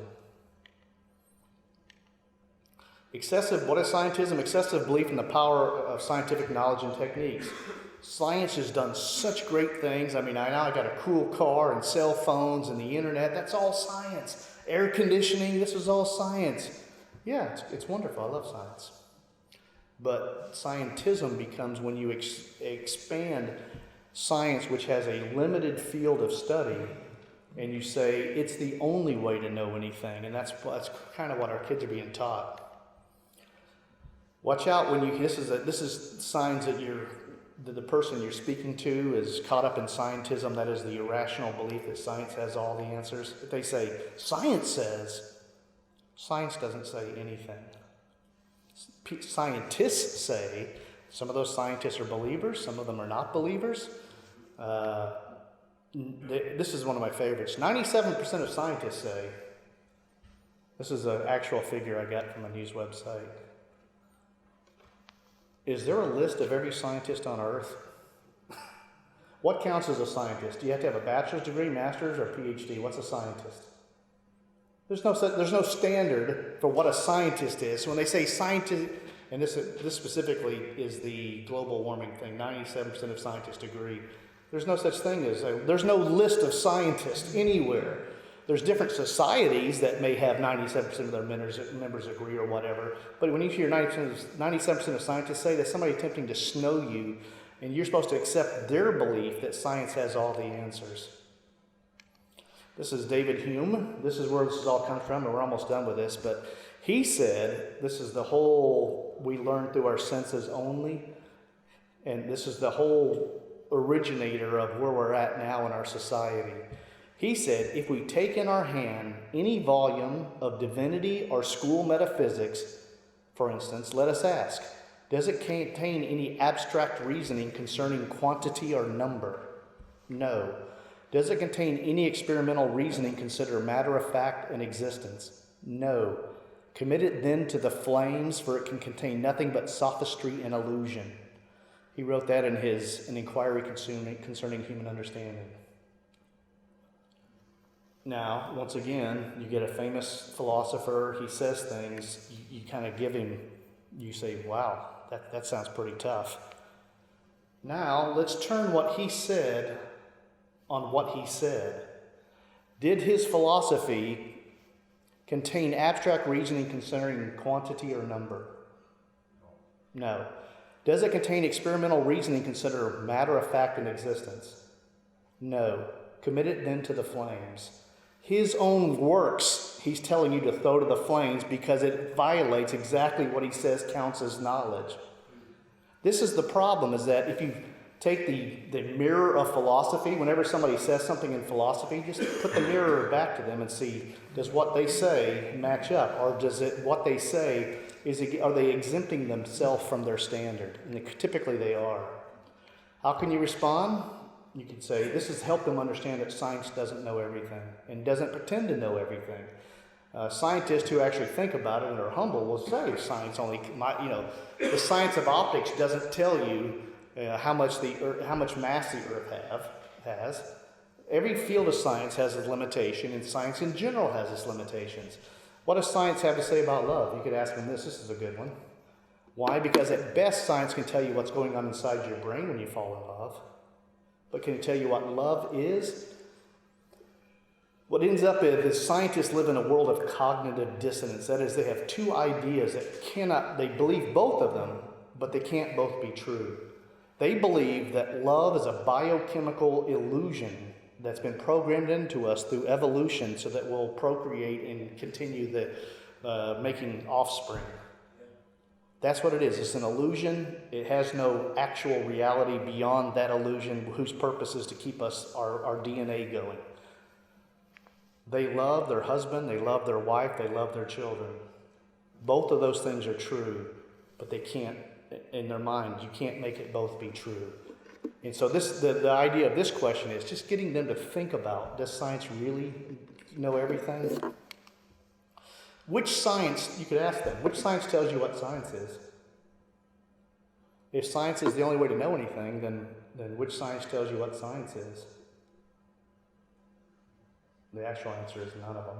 What is scientism? Excessive belief in the power of scientific knowledge and techniques. Science has done such great things. I got a cool car and cell phones and the internet. That's all science. Air conditioning, this is all science. Yeah, it's wonderful. I love science. But scientism becomes when you expand science, which has a limited field of study, and you say it's the only way to know anything, and that's kind of what our kids are being taught. Watch out when this is signs that the person you're speaking to is caught up in scientism. That is the irrational belief that science has all the answers. If they say science says, science doesn't say anything. Scientists say. Some of those scientists are believers, some of them are not believers. This is one of my favorites. 97% of scientists say, this is an actual figure I got from a news website. Is there a list of every scientist on Earth? What counts as a scientist? Do you have to have a bachelor's degree, master's, or PhD? What's a scientist? There's no standard for what a scientist is. So when they say scientist, and this specifically is the global warming thing. 97% of scientists agree. There's no such thing there's no list of scientists anywhere. There's different societies that may have 97% of their members agree or whatever. But when you hear 97% of scientists say that, somebody attempting to snow you And you're supposed to accept their belief that science has all the answers. This is David Hume. This is where this all comes from, and we're almost done with this. But he said, this is the whole, we learn through our senses only. And this is the whole originator of where we're at now in our society. He said, if we take in our hand any volume of divinity or school metaphysics, for instance, let us ask, does it contain any abstract reasoning concerning quantity or number? No. Does it contain any experimental reasoning consider matter of fact and existence? No. Commit it then to the flames, for it can contain nothing but sophistry and illusion. He wrote that in an inquiry concerning human understanding. Now, once again, you get a famous philosopher, he says things, you kind of give him, you say, wow, that sounds pretty tough. Now, let's turn what he said on what he said. Did his philosophy contain abstract reasoning concerning quantity or number? No. Does it contain experimental reasoning consider matter of fact and existence? No. Commit it then to the flames. His own works, he's telling you to throw to the flames because it violates exactly what he says counts as knowledge. This is the problem, is that if you take the mirror of philosophy, whenever somebody says something in philosophy, just put the mirror back to them and see, does what they say match up? Or does it, what they say, are they exempting themselves from their standard? And typically they are. How can you respond? You can say, this has helped them understand that science doesn't know everything and doesn't pretend to know everything. Scientists who actually think about it and are humble will say science only, the science of optics doesn't tell you how much mass the Earth has. Every field of science has its limitation, and science in general has its limitations. What does science have to say about love? You could ask them this. This is a good one. Why? Because at best, science can tell you what's going on inside your brain when you fall in love. But can it tell you what love is? What ends up is scientists live in a world of cognitive dissonance. That is, they have two ideas that they believe both of them, but they can't both be true. They believe that love is a biochemical illusion that's been programmed into us through evolution so that we'll procreate and continue the making offspring. That's what it is. It's an illusion. It has no actual reality beyond that illusion, whose purpose is to keep our DNA going. They love their husband, they love their wife, they love their children. Both of those things are true, but they can't, in their mind, you can't make it both be true. And so the idea of this question is just getting them to think about, does science really know everything? Which science, you could ask them, which science tells you what science is? If science is the only way to know anything, then which science tells you what science is? The actual answer is none of them.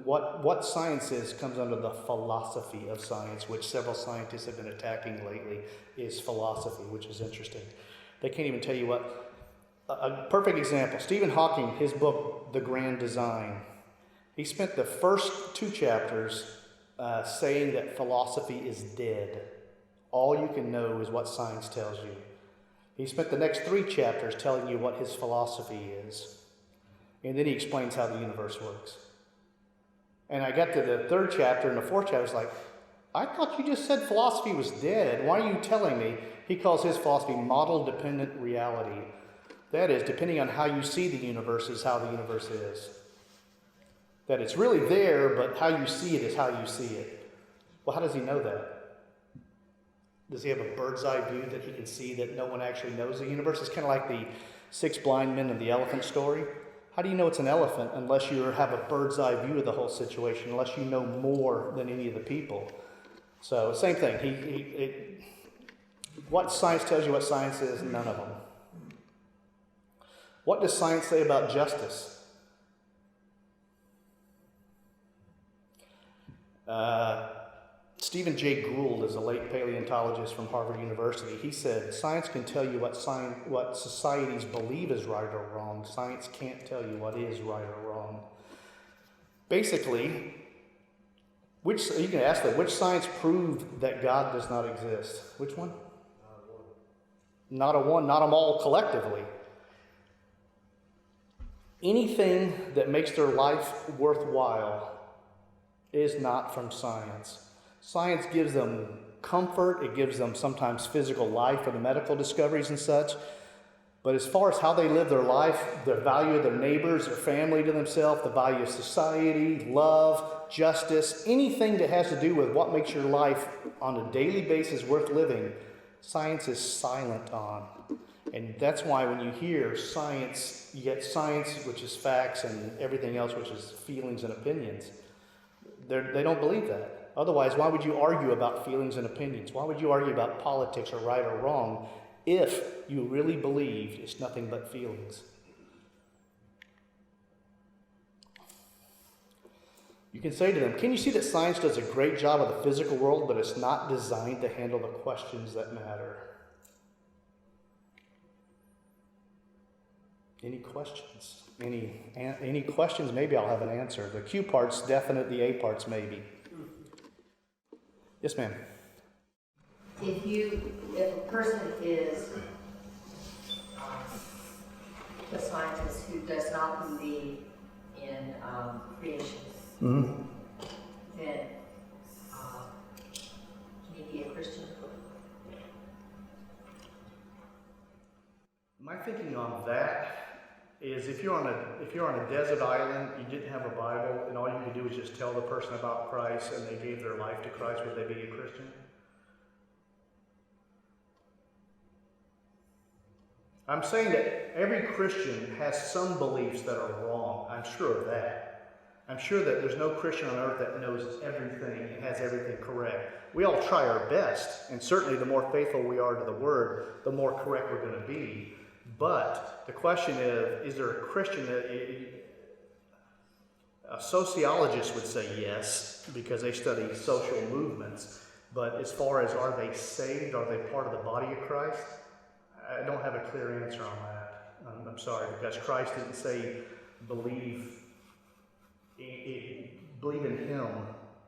What science is comes under the philosophy of science, which several scientists have been attacking lately, is philosophy, which is interesting. They can't even tell you what. A perfect example, Stephen Hawking, his book, The Grand Design, he spent the first 2 chapters saying that philosophy is dead. All you can know is what science tells you. He spent the next 3 chapters telling you what his philosophy is. And then he explains how the universe works. And I got to the 3rd chapter and the 4th chapter, I was like, I thought you just said philosophy was dead. Why are you telling me? He calls his philosophy model-dependent reality. That is, depending on how you see the universe is how the universe is. That it's really there, but how you see it is how you see it. Well, how does he know that? Does he have a bird's eye view that he can see that no one actually knows the universe? It's kind of like the 6 blind men of the elephant story. How do you know it's an elephant unless you have a bird's eye view of the whole situation, unless you know more than any of the people? So, same thing. What science tells you what science is? None of them. What does science say about justice? Stephen Jay Gould is a late paleontologist from Harvard University. He said, science can tell you what societies believe is right or wrong. Science can't tell you what is right or wrong. Basically, you can ask them, which science proved that God does not exist? Which one? Not a one, not them all collectively. Anything that makes their life worthwhile is not from science. Science gives them comfort, it gives them sometimes physical life for the medical discoveries and such. But as far as how they live their life, the value of their neighbors, their family to themselves, the value of society, love, justice, anything that has to do with what makes your life on a daily basis worth living, science is silent on. And that's why when you hear science, you get science, which is facts, and everything else, which is feelings and opinions. They don't believe that. Otherwise, why would you argue about feelings and opinions? Why would you argue about politics or right or wrong if you really believed it's nothing but feelings? You can say to them, can you see that science does a great job of the physical world, but it's not designed to handle the questions that matter? Any questions? Any questions? Maybe I'll have an answer. The Q part's definite, the A part's maybe. Yes, ma'am. If a person is a scientist who does not believe in creation, then can he be a Christian? My thinking on that is if you're on a desert island, you didn't have a Bible, and all you could do was just tell the person about Christ and they gave their life to Christ, would they be a Christian? I'm saying that every Christian has some beliefs that are wrong. I'm sure of that. I'm sure that there's no Christian on earth that knows everything and has everything correct. We all try our best, and certainly the more faithful we are to the Word, the more correct we're going to be. But the question is there a Christian that a sociologist would say yes, because they study social movements. But as far as are they saved, are they part of the body of Christ? I don't have a clear answer on that. I'm sorry, because Christ didn't say believe in Him.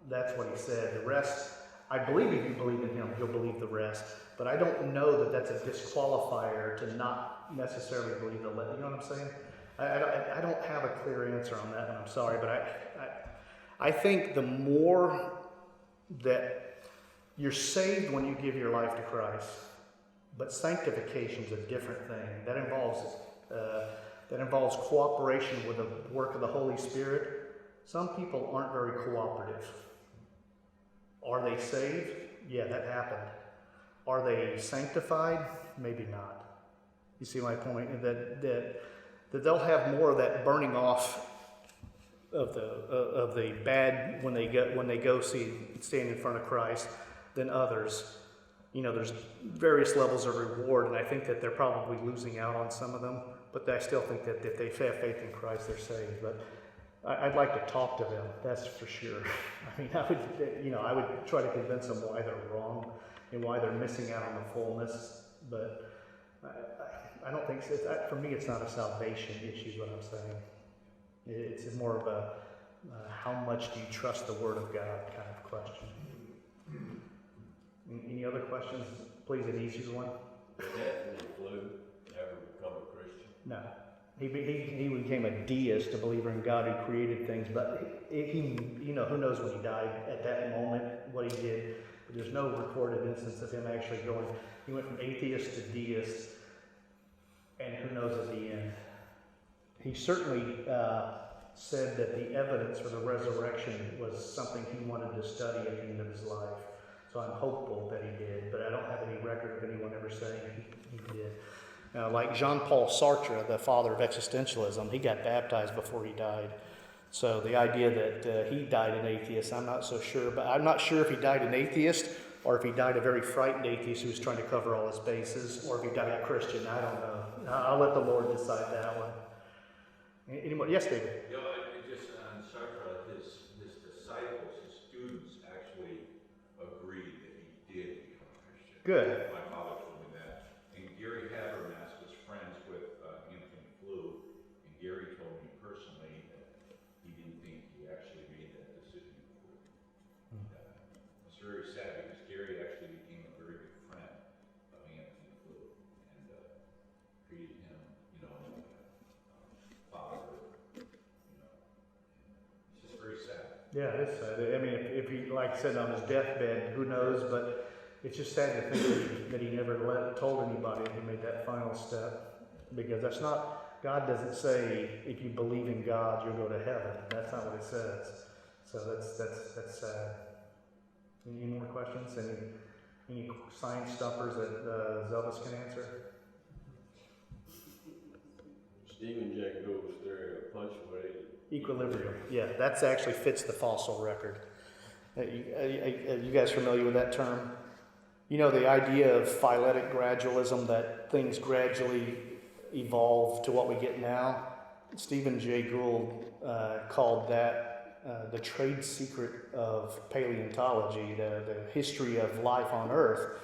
That's what He said. The rest, I believe if you believe in Him, you'll believe the rest. But I don't know that that's a disqualifier to not necessarily believe the letter. You know what I'm saying? I don't have a clear answer on that, and I'm sorry. But I think the more that you're saved when you give your life to Christ, but sanctification is a different thing. That involves cooperation with the work of the Holy Spirit. Some people aren't very cooperative. Are they saved? Yeah, that happened. Are they sanctified? Maybe not. You see my point? That they'll have more of that burning off of the bad when they go stand in front of Christ than others. You know, there's various levels of reward, and I think that they're probably losing out on some of them. But I still think that if they have faith in Christ, they're saved. But I'd like to talk to them. That's for sure. I mean, I would try to convince them why they're wrong and why they're missing out on the fullness. But I don't think so. For me, it's not a salvation issue. Is what I'm saying. It's more of a how much do you trust the Word of God kind of question. Any other questions? Please, an easier one. Definitely flew. Never become a Christian. No. He became a deist, a believer in God who created things, but who knows when he died at that moment, what he did. But there's no recorded instance of him actually going. He went from atheist to deist, and who knows at the end. He certainly said that the evidence for the resurrection was something he wanted to study at the end of his life. So I'm hopeful that he did, but I don't have any record of anyone ever saying he did. Like Jean-Paul Sartre, the father of existentialism, he got baptized before he died. So the idea that he died an atheist, I'm not so sure. But I'm not sure if he died an atheist or if he died a very frightened atheist who was trying to cover all his bases, or if he died a Christian. I don't know. I'll let the Lord decide that one. Anyone? Yes, David? You know, it just on Sartre, his disciples, his students actually agreed that he did become a Christian. Good. My father told me that. And Gary Habermas was friends with Anthony Flew, and Gary told me personally that he didn't think he actually made that decision before. It's very sad because Gary actually became a very good friend of Anthony Flew. And Yeah, it is sad. I mean, if he, like I said, on his deathbed, who knows? But it's just sad to think that he never told anybody he made that final step, because that's not. God doesn't say if you believe in God you'll go to heaven. That's not what it says. So that's sad. Any more questions? Any science stumpers that Zelvis can answer? Stephen Jay Gould's theory of punctuated Equilibrium. Yeah, that actually fits the fossil record. Are you guys familiar with that term? You know, the idea of phyletic gradualism, that things gradually evolve to what we get now. Stephen Jay Gould called that the trade secret of paleontology, the history of life on Earth,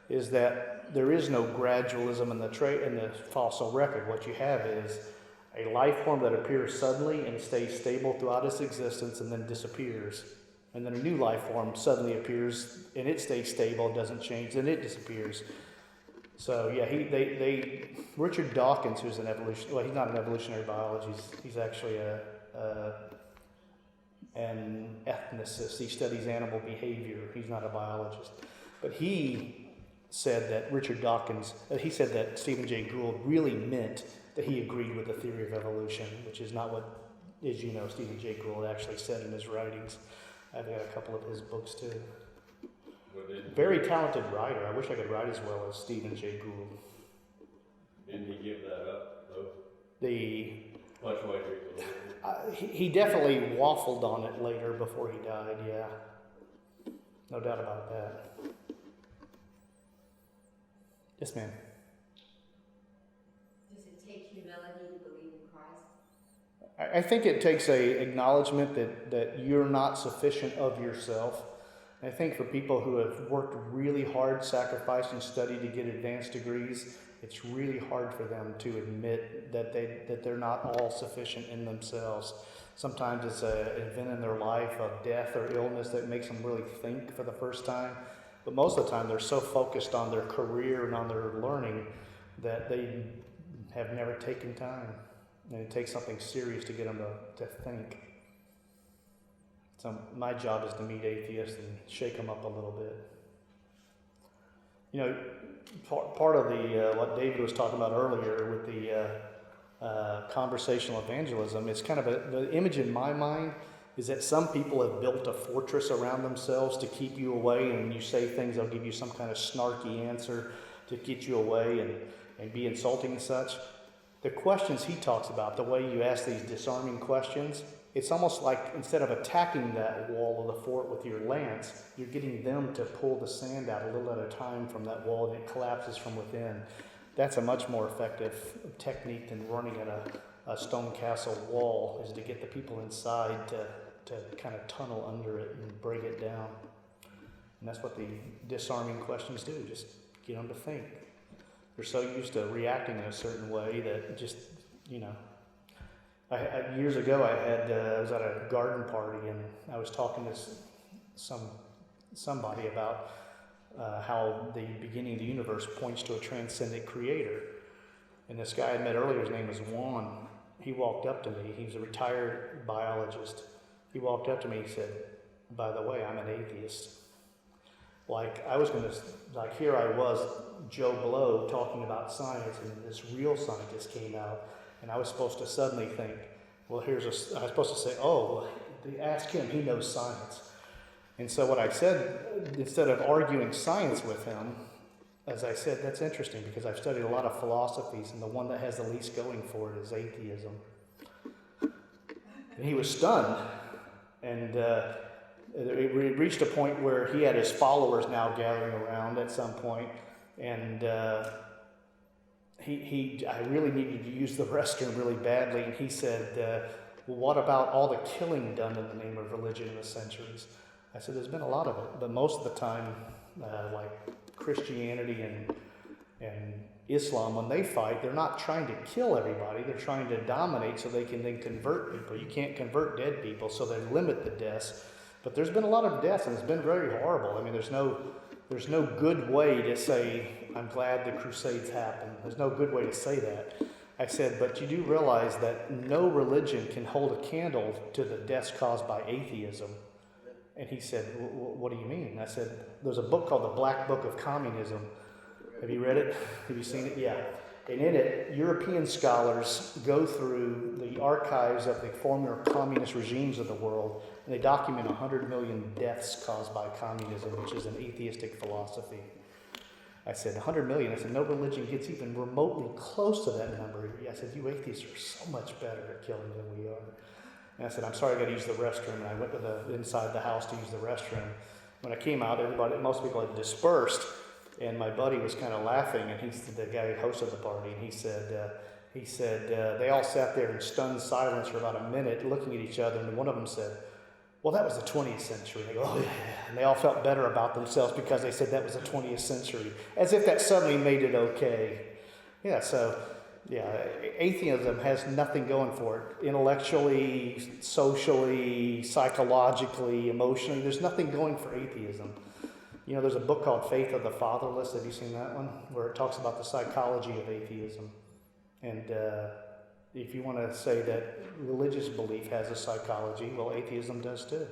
is that there is no gradualism in the fossil record. What you have is a life form that appears suddenly and stays stable throughout its existence and then disappears. And then a new life form suddenly appears and it stays stable, doesn't change, and it disappears. So yeah, Richard Dawkins, who's an he's not an evolutionary biologist, he's actually an ethnicist. He studies animal behavior. He's not a biologist. But he said that Stephen Jay Gould really meant that he agreed with the theory of evolution, which is not what, as you know, Stephen Jay Gould actually said in his writings. I've got a couple of his books too. Very talented writer. I wish I could write as well as Stephen Jay Gould. Didn't he give that up, though? He definitely waffled on it later before he died, yeah. No doubt about that. Yes, ma'am. Does it take humility to believe in Christ? I think it takes a acknowledgement that you're not sufficient of yourself. I think for people who have worked really hard, sacrificed and studied to get advanced degrees, it's really hard for them to admit that they're not all sufficient in themselves. Sometimes it's an event in their life of death or illness that makes them really think for the first time. But most of the time they're so focused on their career and on their learning that they have never taken time. And it takes something serious to get them to think. So my job is to meet atheists and shake them up a little bit. You know, part of the what David was talking about earlier with the conversational evangelism, it's kind of the image in my mind is that some people have built a fortress around themselves to keep you away, and when you say things, they'll give you some kind of snarky answer to get you away and be insulting and such. The questions he talks about, the way you ask these disarming questions, it's almost like instead of attacking that wall of the fort with your lance, you're getting them to pull the sand out a little at a time from that wall and it collapses from within. That's a much more effective technique than running at a stone castle wall, is to get the people inside to kind of tunnel under it and break it down. And that's what the disarming questions do, just get them to think. They're so used to reacting in a certain way that just, you know. Years ago, I was at a garden party and I was talking to somebody about how the beginning of the universe points to a transcendent creator. And this guy I met earlier, his name was Juan. He walked up to me. He was a retired biologist. He walked up to me. He said, "By the way, I'm an atheist." Here I was, Joe Blow, talking about science, and this real scientist came out. And I was supposed to suddenly think, I was supposed to say, ask him, he knows science. And so what I said, instead of arguing science with him, as I said, that's interesting because I've studied a lot of philosophies, and the one that has the least going for it is atheism. And he was stunned. And it reached a point where he had his followers now gathering around at some point, and I really needed to use the restroom really badly, and he said, well, what about all the killing done in the name of religion in the centuries? I said, there's been a lot of it, but most of the time, like Christianity and Islam, when they fight, they're not trying to kill everybody, they're trying to dominate so they can then convert people. You can't convert dead people, so they limit the deaths. But there's been a lot of deaths, and it's been very horrible. I mean, there's no good way to say, I'm glad the Crusades happened. There's no good way to say that. I said, but you do realize that no religion can hold a candle to the deaths caused by atheism. And he said, what do you mean? I said, there's a book called The Black Book of Communism. Have you read it? Have you seen it? Yeah. And in it, European scholars go through the archives of the former communist regimes of the world, and they document 100 million deaths caused by communism, which is an atheistic philosophy. I said, 100 million? I said, no religion gets even remotely close to that number. I said, you atheists are so much better at killing than we are. And I said, I'm sorry, I got to use the restroom. And I went to the inside the house to use the restroom. When I came out, most people had dispersed, and my buddy was kind of laughing. And he's the guy who hosted the party, and he said they all sat there in stunned silence for about a minute, looking at each other. And one of them said, "Well, that was the 20th century." And they go, "Oh yeah," and they all felt better about themselves because they said that was the 20th century, as if that suddenly made it okay. Yeah, so. Yeah, atheism has nothing going for it. Intellectually, socially, psychologically, emotionally, there's nothing going for atheism. You know, there's a book called Faith of the Fatherless. Have you seen that one? Where it talks about the psychology of atheism. And if you want to say that religious belief has a psychology, well, atheism does too.